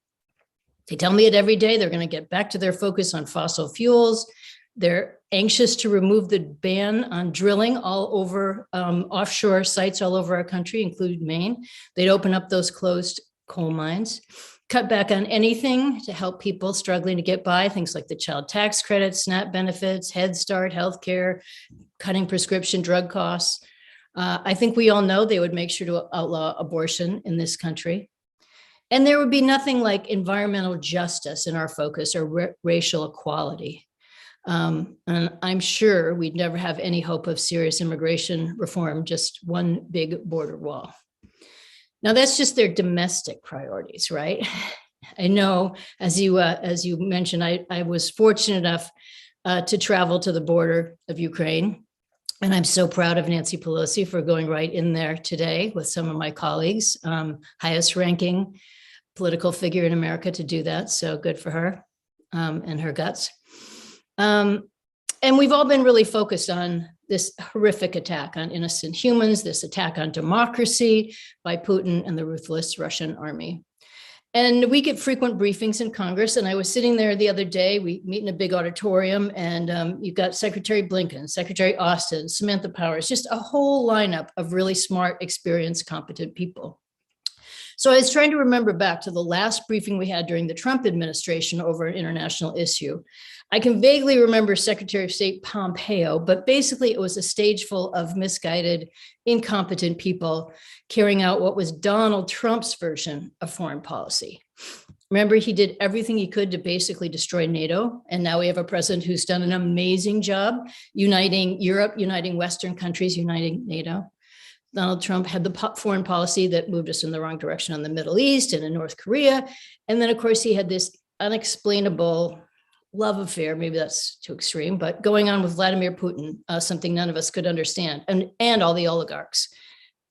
They tell me it every day. They're going to get back to their focus on fossil fuels. They're anxious to remove the ban on drilling all over offshore sites all over our country, including Maine. They'd open up those closed coal mines, cut back on anything to help people struggling to get by, things like the child tax credit, SNAP benefits, Head Start, healthcare, cutting prescription drug costs. I think we all know they would make sure to outlaw abortion in this country. And there would be nothing like environmental justice in our focus or racial equality. And I'm sure we'd never have any hope of serious immigration reform, just one big border wall. Now, that's just their domestic priorities, right? I know, as you mentioned, I was fortunate enough to travel to the border of Ukraine. And I'm so proud of Nancy Pelosi for going right in there today with some of my colleagues, highest ranking political figure in America to do that. So good for her and her guts. And we've all been really focused on this horrific attack on innocent humans, this attack on democracy by Putin and the ruthless Russian army. And we get frequent briefings in Congress. And I was sitting there the other day, we meet in a big auditorium, and you've got Secretary Blinken, Secretary Austin, Samantha Powers, just a whole lineup of really smart, experienced, competent people. So I was trying to remember back to the last briefing we had during the Trump administration over an international issue. I can vaguely remember Secretary of State Pompeo, but basically it was a stage full of misguided, incompetent people carrying out what was Donald Trump's version of foreign policy. Remember, he did everything he could to basically destroy NATO. And now we have a president who's done an amazing job uniting Europe, uniting Western countries, uniting NATO. Donald Trump had the foreign policy that moved us in the wrong direction on the Middle East and in North Korea. And then, of course, he had this unexplainable love affair, maybe that's too extreme, but going on with Vladimir Putin, something none of us could understand, and all the oligarchs.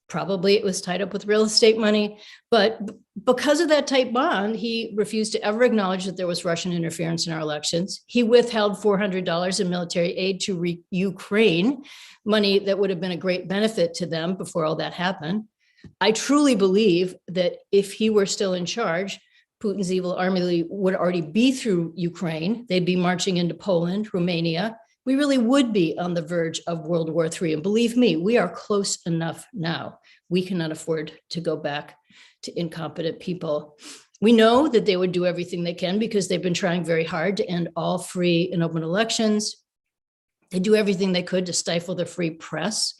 Probably it was tied up with real estate money, but because of that tight bond, he refused to ever acknowledge that there was Russian interference in our elections. He withheld $400 in military aid to Ukraine, money that would have been a great benefit to them before all that happened. I truly believe that if he were still in charge, Putin's evil army would already be through Ukraine. They'd be marching into Poland, Romania. We really would be on the verge of World War III. And believe me, we are close enough now. We cannot afford to go back to incompetent people. We know that they would do everything they can because they've been trying very hard to end all free and open elections. They do everything they could to stifle the free press.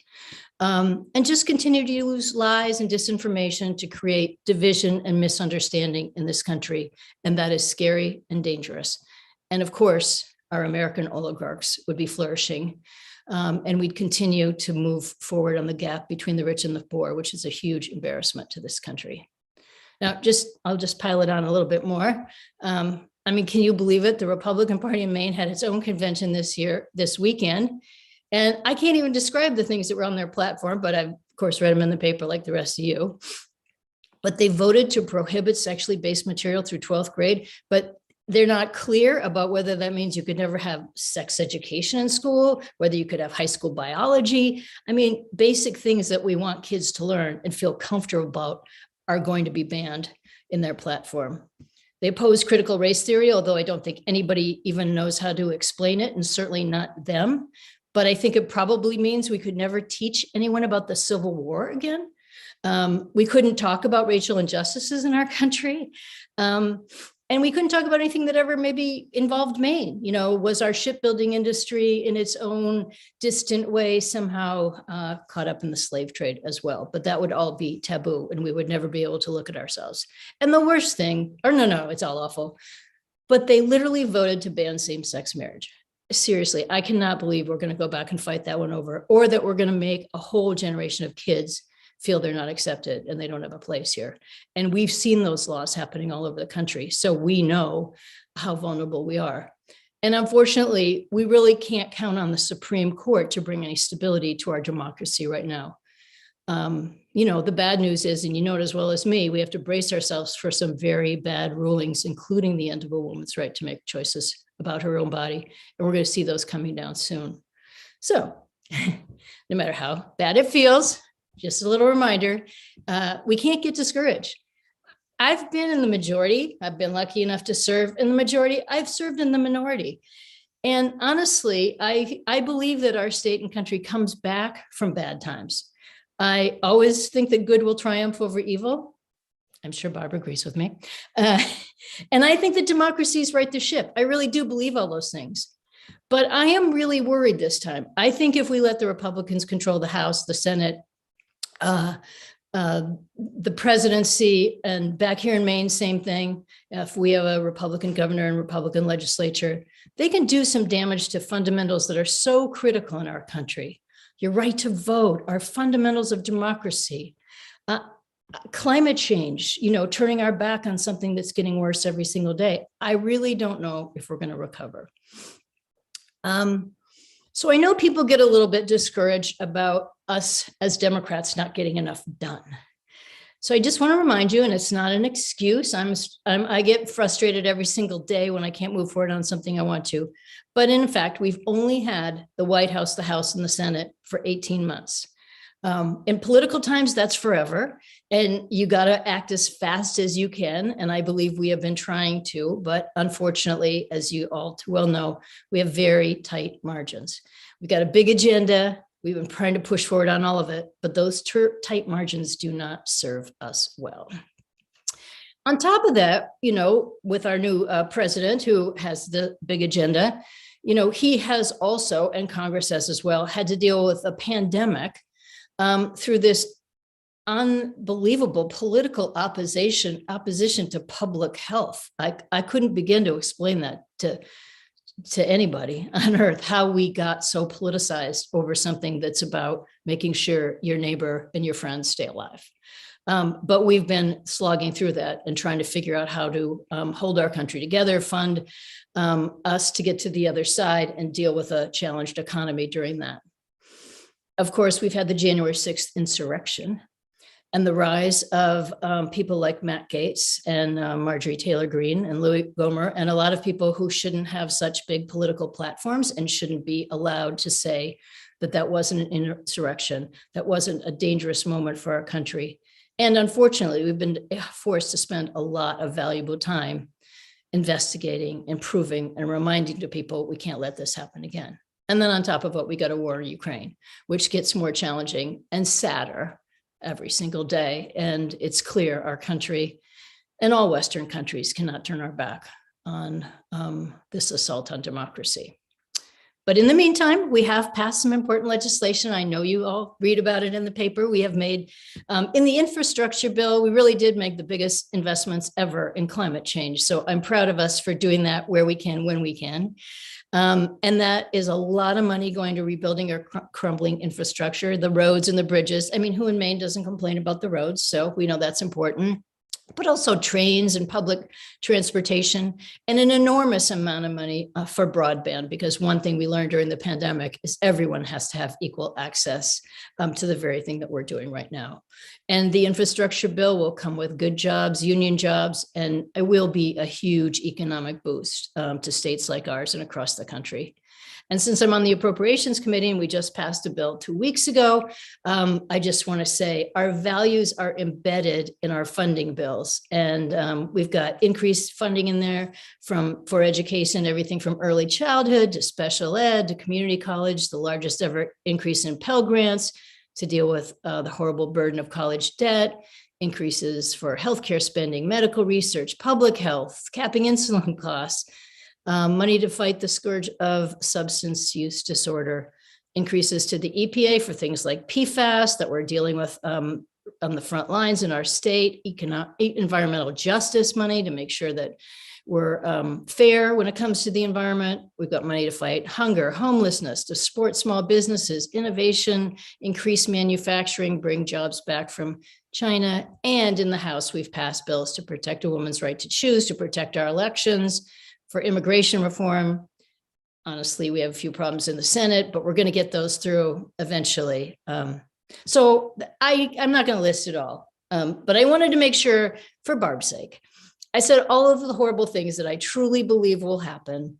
And just continue to use lies and disinformation to create division and misunderstanding in this country. And that is scary and dangerous. And of course, our American oligarchs would be flourishing. And we'd continue to move forward on the gap between the rich and the poor, which is a huge embarrassment to this country. Now, I'll just pile it on a little bit more. I mean, can you believe it? The Republican Party in Maine had its own convention this weekend. And I can't even describe the things that were on their platform, but I've, of course, read them in the paper like the rest of you. But they voted to prohibit sexually based material through 12th grade, but they're not clear about whether that means you could never have sex education in school, whether you could have high school biology. I mean, basic things that we want kids to learn and feel comfortable about are going to be banned in their platform. They oppose critical race theory, although I don't think anybody even knows how to explain it, and certainly not them. But I think it probably means we could never teach anyone about the Civil War again. We couldn't talk about racial injustices in our country. And we couldn't talk about anything that ever maybe involved Maine. You know, was our shipbuilding industry in its own distant way somehow caught up in the slave trade as well? But that would all be taboo and we would never be able to look at ourselves. And the worst thing, or no, it's all awful, but they literally voted to ban same-sex marriage. Seriously, I cannot believe we're going to go back and fight that one over, or that we're going to make a whole generation of kids feel they're not accepted and they don't have a place here. And we've seen those laws happening all over the country. So we know how vulnerable we are. And unfortunately, we really can't count on the Supreme Court to bring any stability to our democracy right now. You know, the bad news is, and you know it as well as me, we have to brace ourselves for some very bad rulings, including the end of a woman's right to make choices about her own body. And we're going to see those coming down soon. So no matter how bad it feels, just a little reminder, we can't get discouraged. I've been in the majority. I've been lucky enough to serve in the majority. I've served in the minority. And honestly, I believe that our state and country comes back from bad times. I always think that good will triumph over evil. I'm sure Barb agrees with me. And I think that democracies right the ship. I really do believe all those things. But I am really worried this time. I think if we let the Republicans control the House, the Senate, the presidency, and back here in Maine, same thing. If we have a Republican governor and Republican legislature, they can do some damage to fundamentals that are so critical in our country. Your right to vote, our fundamentals of democracy, climate change, turning our back on something that's getting worse every single day. I really don't know if we're going to recover. So I know people get a little bit discouraged about us as Democrats not getting enough done. So I just want to remind you, and it's not an excuse. I get frustrated every single day when I can't move forward on something I want to. But in fact, we've only had the White House, the House, and the Senate for 18 months. In political times, that's forever. And you got to act as fast as you can. And I believe we have been trying to, but unfortunately, as you all too well know, we have very tight margins. We've got a big agenda. We've been trying to push forward on all of it, but those tight margins do not serve us well. On top of that, with our new president who has the big agenda, he has also, and Congress has as well, had to deal with a pandemic through this unbelievable political opposition to public health. I couldn't begin to explain that to anybody on earth, how we got so politicized over something that's about making sure your neighbor and your friends stay alive. But we've been slogging through that and trying to figure out how to hold our country together, fund us to get to the other side and deal with a challenged economy during that. Of course, we've had the January 6th insurrection and the rise of people like Matt Gaetz and Marjorie Taylor Greene and Louis Gohmert, and a lot of people who shouldn't have such big political platforms and shouldn't be allowed to say that that wasn't an insurrection, that wasn't a dangerous moment for our country. And unfortunately, we've been forced to spend a lot of valuable time investigating, improving, and reminding to people we can't let this happen again. And then on top of it, we got a war in Ukraine, which gets more challenging and sadder every single day. And it's clear our country and all Western countries cannot turn our back on this assault on democracy. But in the meantime, we have passed some important legislation. I know you all read about it in the paper. We have made, in the infrastructure bill, we really did make the biggest investments ever in climate change. So I'm proud of us for doing that where we can, when we can. And that is a lot of money going to rebuilding our crumbling infrastructure, the roads and the bridges. I mean, who in Maine doesn't complain about the roads? So we know that's important. But also trains and public transportation, and an enormous amount of money for broadband, because one thing we learned during the pandemic is everyone has to have equal access to the very thing that we're doing right now. And the infrastructure bill will come with good jobs, union jobs, and it will be a huge economic boost to states like ours and across the country. And since I'm on the Appropriations Committee and we just passed a bill 2 weeks ago, I just want to say our values are embedded in our funding bills. And we've got increased funding in there for education, everything from early childhood to special ed to community college, the largest ever increase in Pell Grants to deal with the horrible burden of college debt, increases for healthcare spending, medical research, public health, capping insulin costs, money to fight the scourge of substance use disorder, increases to the EPA for things like PFAS that we're dealing with on the front lines in our state, environmental justice money to make sure that we're fair when it comes to the environment. We've got money to fight hunger, homelessness, to support small businesses, innovation, increase manufacturing, bring jobs back from China. And in the House, we've passed bills to protect a woman's right to choose, to protect our elections, for immigration reform. Honestly, we have a few problems in the Senate, but we're going to get those through eventually. So I'm not going to list it all, but I wanted to make sure, for Barb's sake, I said all of the horrible things that I truly believe will happen.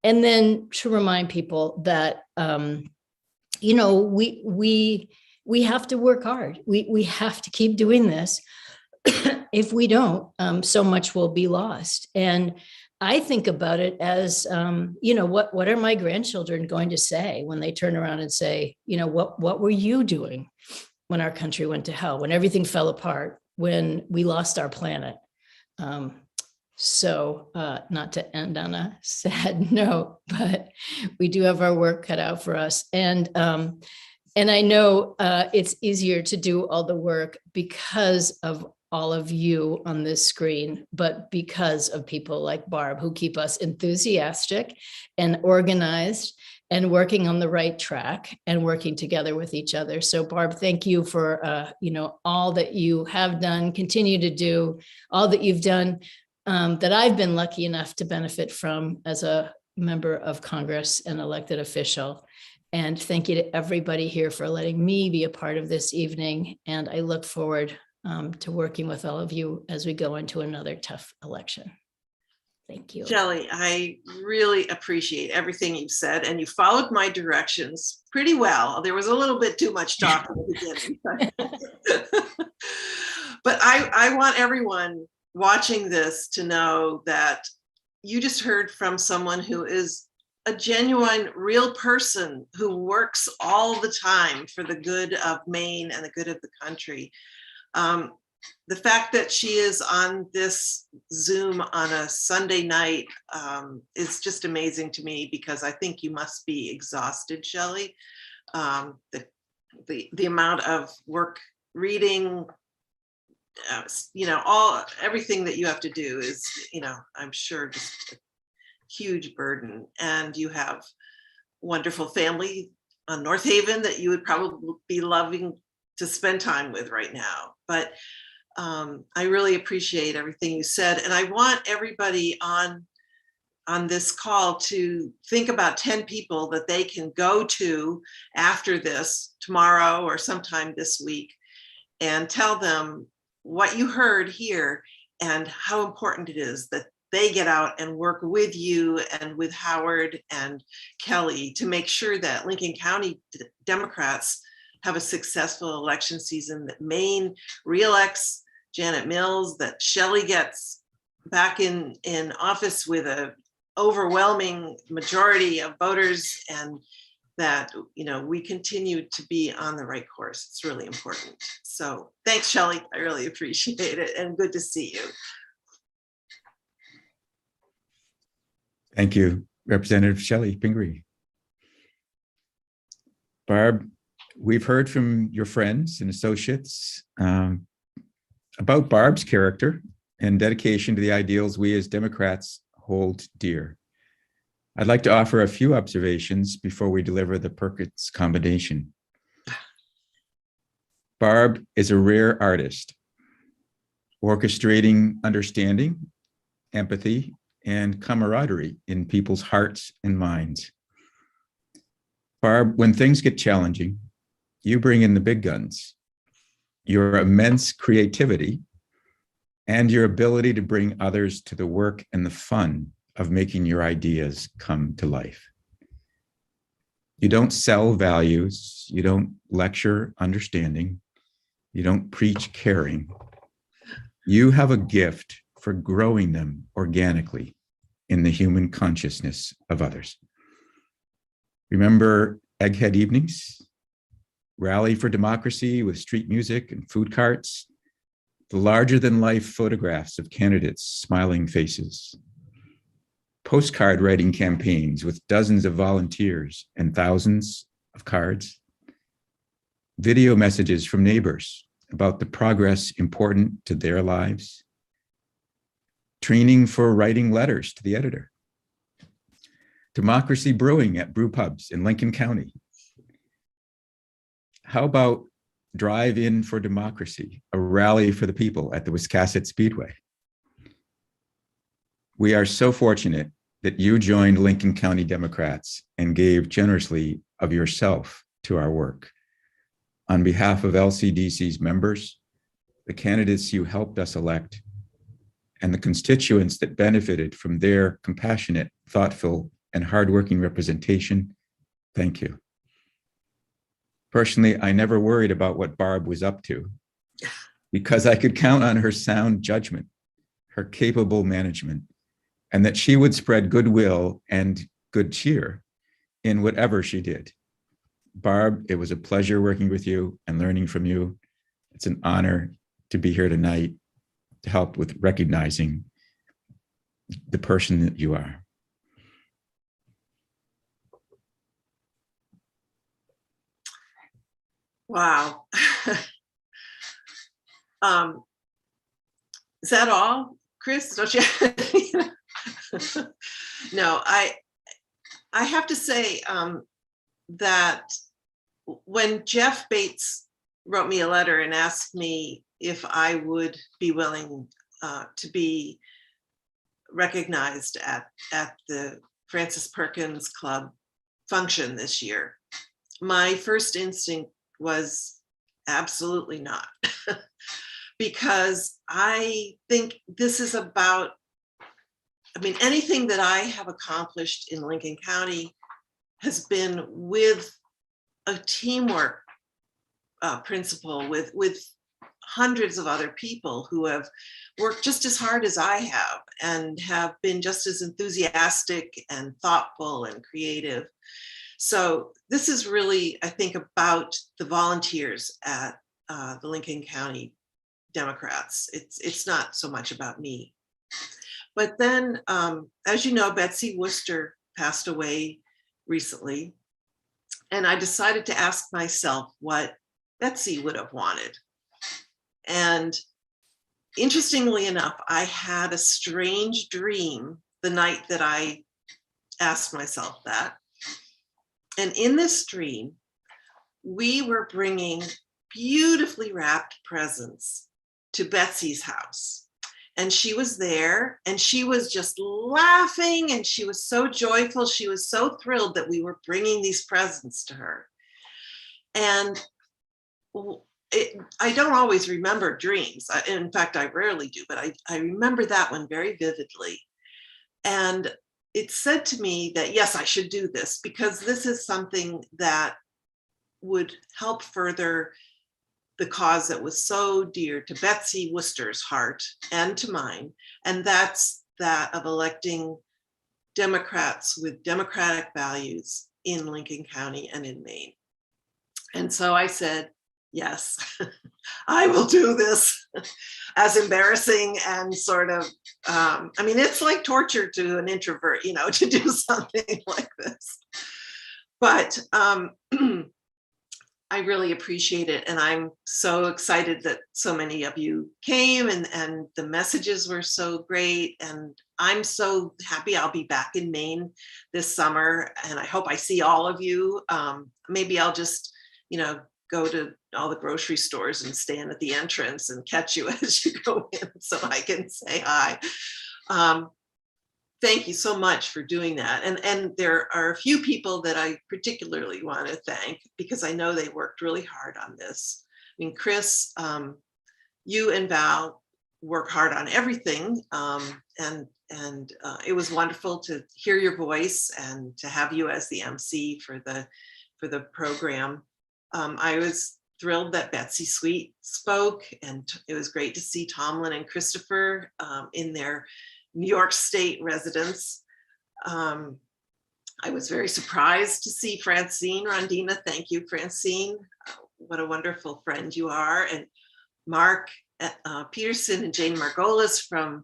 And then to remind people that, you know, we have to work hard. We have to keep doing this. If we don't, so much will be lost. And I think about it as, you know, what are my grandchildren going to say when they turn around and say, you know, what were you doing when our country went to hell, when everything fell apart, when we lost our planet? So not to end on a sad note, but we do have our work cut out for us. And I know it's easier to do all the work because of all of you on this screen, but because of people like Barb who keep us enthusiastic and organized and working on the right track and working together with each other. So Barb, thank you for you know, all that you have done, continue to do, all that you've done that I've been lucky enough to benefit from as a member of Congress and elected official. And thank you to everybody here for letting me be a part of this evening. And I look forward to working with all of you as we go into another tough election. Thank you. Chellie, I really appreciate everything you've said, and you followed my directions pretty well. There was a little bit too much talk at the beginning. But I want everyone watching this to know that you just heard from someone who is a genuine, real person who works all the time for the good of Maine and the good of the country. The fact that she is on this Zoom on a Sunday night is just amazing to me, because I think you must be exhausted, Chellie. The amount of work, reading, you know, everything that you have to do is, you know, I'm sure just a huge burden. And you have wonderful family on North Haven that you would probably be loving to spend time with right now. But I really appreciate everything you said. And I want everybody on this call to think about 10 people that they can go to after this tomorrow or sometime this week and tell them what you heard here and how important it is that they get out and work with you and with Howard and Chellie to make sure that Lincoln County Democrats have a successful election season, that Maine reelects Janet Mills, that Chellie gets back in office with an overwhelming majority of voters, and that, you know, we continue to be on the right course. It's really important. So thanks, Chellie. I really appreciate it, and good to see you. Thank you, Representative Chellie Pingree. Barb, we've heard from your friends and associates about Barb's character and dedication to the ideals we as Democrats hold dear. I'd like to offer a few observations before we deliver the Perkins combination. Barb is a rare artist, orchestrating understanding, empathy, and camaraderie in people's hearts and minds. Barb, when things get challenging, you bring in the big guns, your immense creativity, and your ability to bring others to the work and the fun of making your ideas come to life. You don't sell values, you don't lecture understanding, you don't preach caring. You have a gift for growing them organically in the human consciousness of others. Remember Egghead Evenings? Rally for Democracy with street music and food carts, the larger-than-life photographs of candidates' smiling faces, postcard writing campaigns with dozens of volunteers and thousands of cards, video messages from neighbors about the progress important to their lives, training for writing letters to the editor, democracy brewing at brew pubs in Lincoln County. How about Drive In for Democracy, a rally for the people at the Wiscasset Speedway? We are so fortunate that you joined Lincoln County Democrats and gave generously of yourself to our work. On behalf of LCDC's members, the candidates you helped us elect, and the constituents that benefited from their compassionate, thoughtful and hardworking representation. Thank you. Personally, I never worried about what Barb was up to because I could count on her sound judgment, her capable management, and that she would spread goodwill and good cheer in whatever she did. Barb, it was a pleasure working with you and learning from you. It's an honor to be here tonight to help with recognizing the person that you are. Wow. Is that all, Chris? Don't you? No, I have to say that when Jeff Bates wrote me a letter and asked me if I would be willing to be recognized at the Frances Perkins Club function this year, my first instinct was absolutely not. Because I think this is about, I mean, anything that I have accomplished in Lincoln County has been with a teamwork principle, with hundreds of other people who have worked just as hard as I have and have been just as enthusiastic and thoughtful and creative. So this is really, I think, about the volunteers at the Lincoln County Democrats. It's not so much about me. But then, as you know, Betsy Worcester passed away recently, and I decided to ask myself what Betsy would have wanted. And interestingly enough, I had a strange dream the night that I asked myself that. And in this dream, we were bringing beautifully wrapped presents to Betsy's house. And she was there and she was just laughing and she was so joyful. She was so thrilled that we were bringing these presents to her. And I don't always remember dreams. In fact, I rarely do, but I remember that one very vividly. And it said to me that, yes, I should do this because this is something that would help further the cause that was so dear to Betsy Worcester's heart and to mine. And that's that of electing Democrats with democratic values in Lincoln County and in Maine. And so I said, yes, I will do this. As embarrassing and sort of, I mean, it's like torture to an introvert, you know, to do something like this. But I really appreciate it. And I'm so excited that so many of you came and the messages were so great. And I'm so happy I'll be back in Maine this summer. And I hope I see all of you. Maybe I'll just, you know, go to all the grocery stores and stand at the entrance and catch you as you go in so I can say hi. Thank you so much for doing that. And there are a few people that I particularly want to thank because I know they worked really hard on this. I mean, Chris, you and Val work hard on everything. And it was wonderful to hear your voice and to have you as the MC for the program. I was thrilled that Betsy Sweet spoke, and it was great to see Tomlin and Christopher in their New York State residence. I was very surprised to see Francine Rondina. Thank you, Francine. What a wonderful friend you are. And Mark Peterson and Jane Margolis from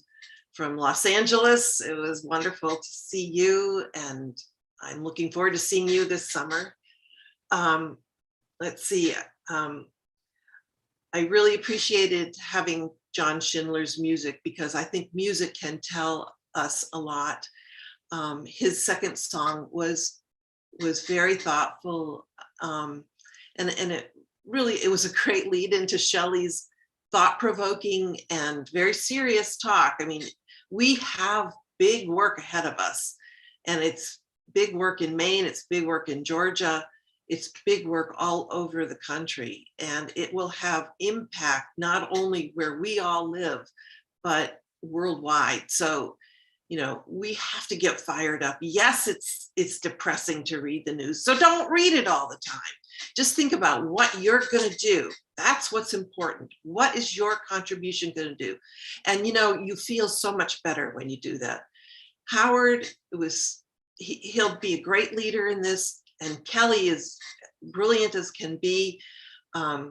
Los Angeles. It was wonderful to see you, and I'm looking forward to seeing you this summer. Let's see. I really appreciated having John Schindler's music because I think music can tell us a lot. His second song was very thoughtful, and it was a great lead into Chelle's thought-provoking and very serious talk. I mean, we have big work ahead of us, and it's big work in Maine, it's big work in Georgia. It's big work all over the country, and it will have impact not only where we all live, but worldwide. So we have to get fired up. Yes, it's depressing to read the news. So don't read it all the time. Just think about what you're going to do. That's what's important. What is your contribution going to do? And, you feel so much better when you do that. Howard, he'll be a great leader in this. And Chellie is brilliant as can be. I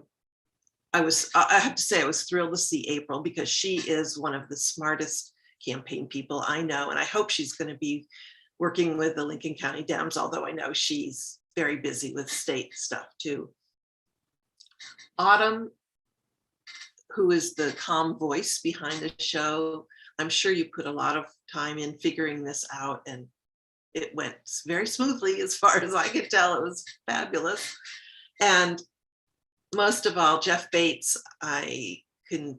have to say, I was thrilled to see April because she is one of the smartest campaign people I know. And I hope she's going to be working with the Lincoln County Dems, although I know she's very busy with state stuff too. Autumn, who is the calm voice behind the show, I'm sure you put a lot of time in figuring this out, and it went very smoothly as far as I could tell. It was fabulous. And most of all, Jeff Bates, I can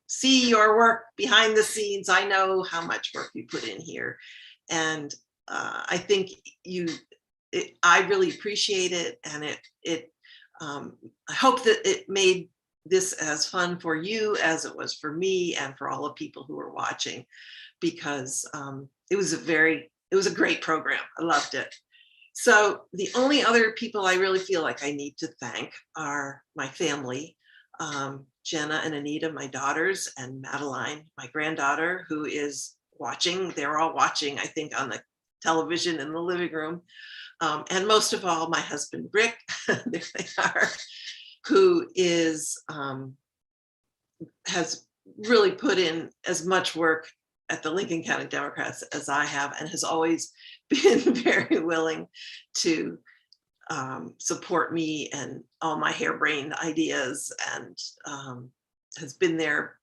see your work behind the scenes. I know how much work you put in here. And I think I really appreciate it. And I hope that it made this as fun for you as it was for me and for all the people who were watching, because it was a great program. I loved it. So the only other people I really feel like I need to thank are my family, Jenna and Anita, my daughters, and Madeline, my granddaughter, who is watching. They're all watching, I think, on the television in the living room. And most of all, my husband, Rick, there they are, who has really put in as much work at the Lincoln County Democrats as I have, and has always been very willing to support me and all my harebrained ideas, and has been there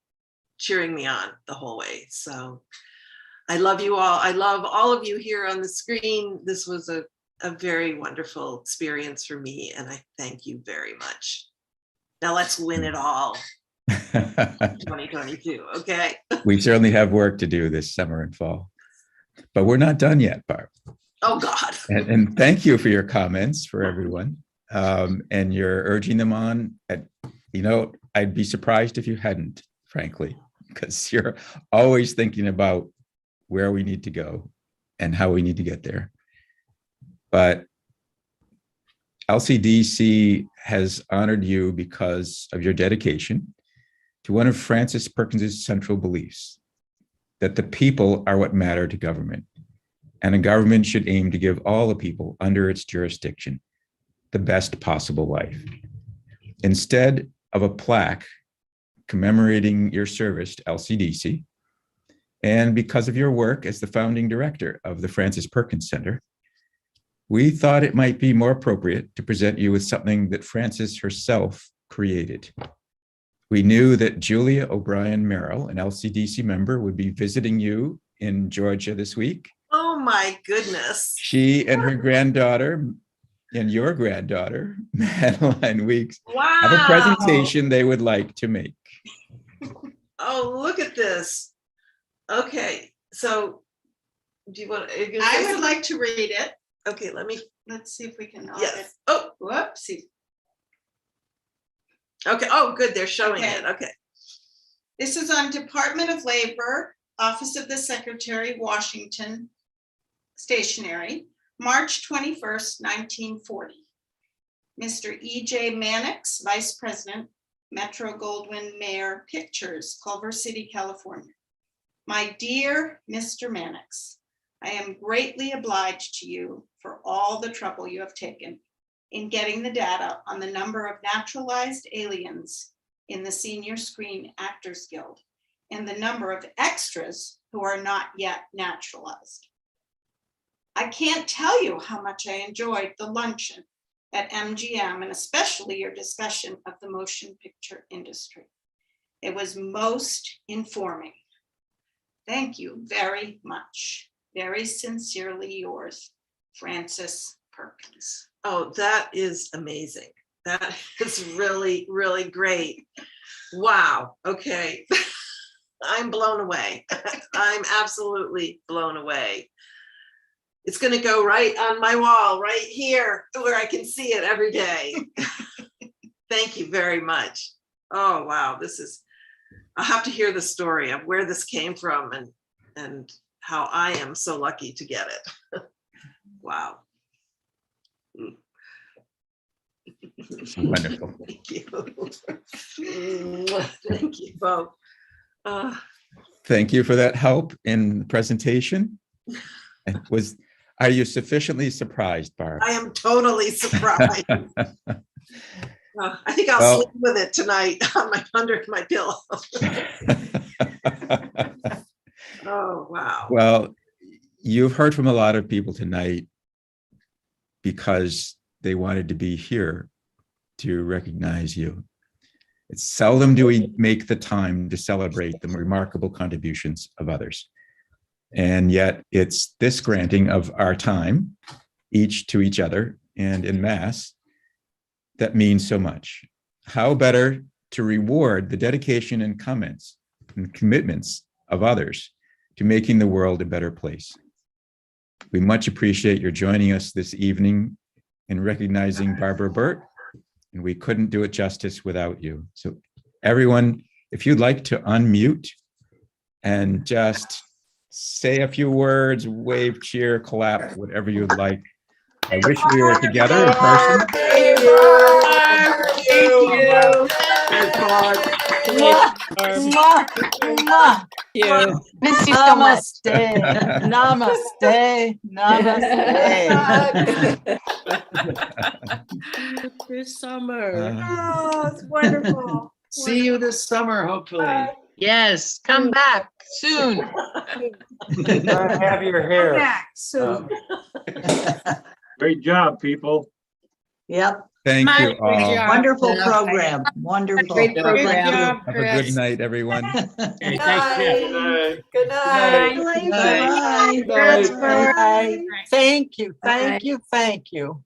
cheering me on the whole way. So I love you all. I love all of you here on the screen. This was a very wonderful experience for me, and I thank you very much. Now let's win it all. 2022, okay? We certainly have work to do this summer and fall, but we're not done yet, Barb. Oh, God. And thank you for your comments for everyone. And you're urging them on. I'd be surprised if you hadn't, frankly, because you're always thinking about where we need to go and how we need to get there. But LCDC has honored you because of your dedication to one of Francis Perkins's central beliefs, that the people are what matter to government, and a government should aim to give all the people under its jurisdiction the best possible life. Instead of a plaque commemorating your service to LCDC, and because of your work as the founding director of the Francis Perkins Center, we thought it might be more appropriate to present you with something that Francis herself created. We knew that Julia O'Brien Merrill, an LCDC member, would be visiting you in Georgia this week. Oh my goodness. She and her granddaughter, and your granddaughter, Madeline Weeks, wow, have a presentation they would like to make. Oh, look at this. Okay, so do you want to? I would like to read it. Okay, let's see if we can. Yes. Oh, whoopsie. Okay. Oh, good. They're showing it. Okay. This is on Department of Labor, Office of the Secretary, Washington, stationery, March 21st, 1940. Mr. E.J. Mannix, Vice President, Metro Goldwyn Mayer Pictures, Culver City, California. My dear Mr. Mannix, I am greatly obliged to you for all the trouble you have taken in getting the data on the number of naturalized aliens in the Senior Screen Actors Guild and the number of extras who are not yet naturalized. I can't tell you how much I enjoyed the luncheon at MGM, and especially your discussion of the motion picture industry. It was most informing. Thank you very much. Very sincerely yours, Francis Perkins. Oh, that is amazing. That is really, really great. Wow. Okay. I'm blown away. I'm absolutely blown away. It's going to go right on my wall, right here, where I can see it every day. Thank you very much. Oh, wow. I'll have to hear the story of where this came from and how I am so lucky to get it. Wow. Wonderful. Thank you. Thank you both. Thank you for that help in the presentation. Are you sufficiently surprised, Barb? I am totally surprised. I think I'll sleep with it tonight under my pillow. Oh, wow. Well, you've heard from a lot of people tonight because they wanted to be here to recognize you. It's seldom do we make the time to celebrate the remarkable contributions of others. And yet it's this granting of our time, each to each other and en masse, that means so much. How better to reward the dedication and comments and commitments of others to making the world a better place. We much appreciate your joining us this evening in recognizing Barb Burt, and we couldn't do it justice without you. So everyone, if you'd like to unmute and just say a few words, wave, cheer, clap, whatever you'd like. I wish we were together in person. Thank you. Miss you so much. Namaste. This summer. Oh, it's wonderful. See you this summer, hopefully. Yes, come back soon. Have your hair. Come back soon. Great job, people. Yep. Thank you all. Wonderful program. Wonderful. Great program. Have a good night, everyone. Hey, take care. Good night. Bye. Bye. Thank you. Thank you. Thank you.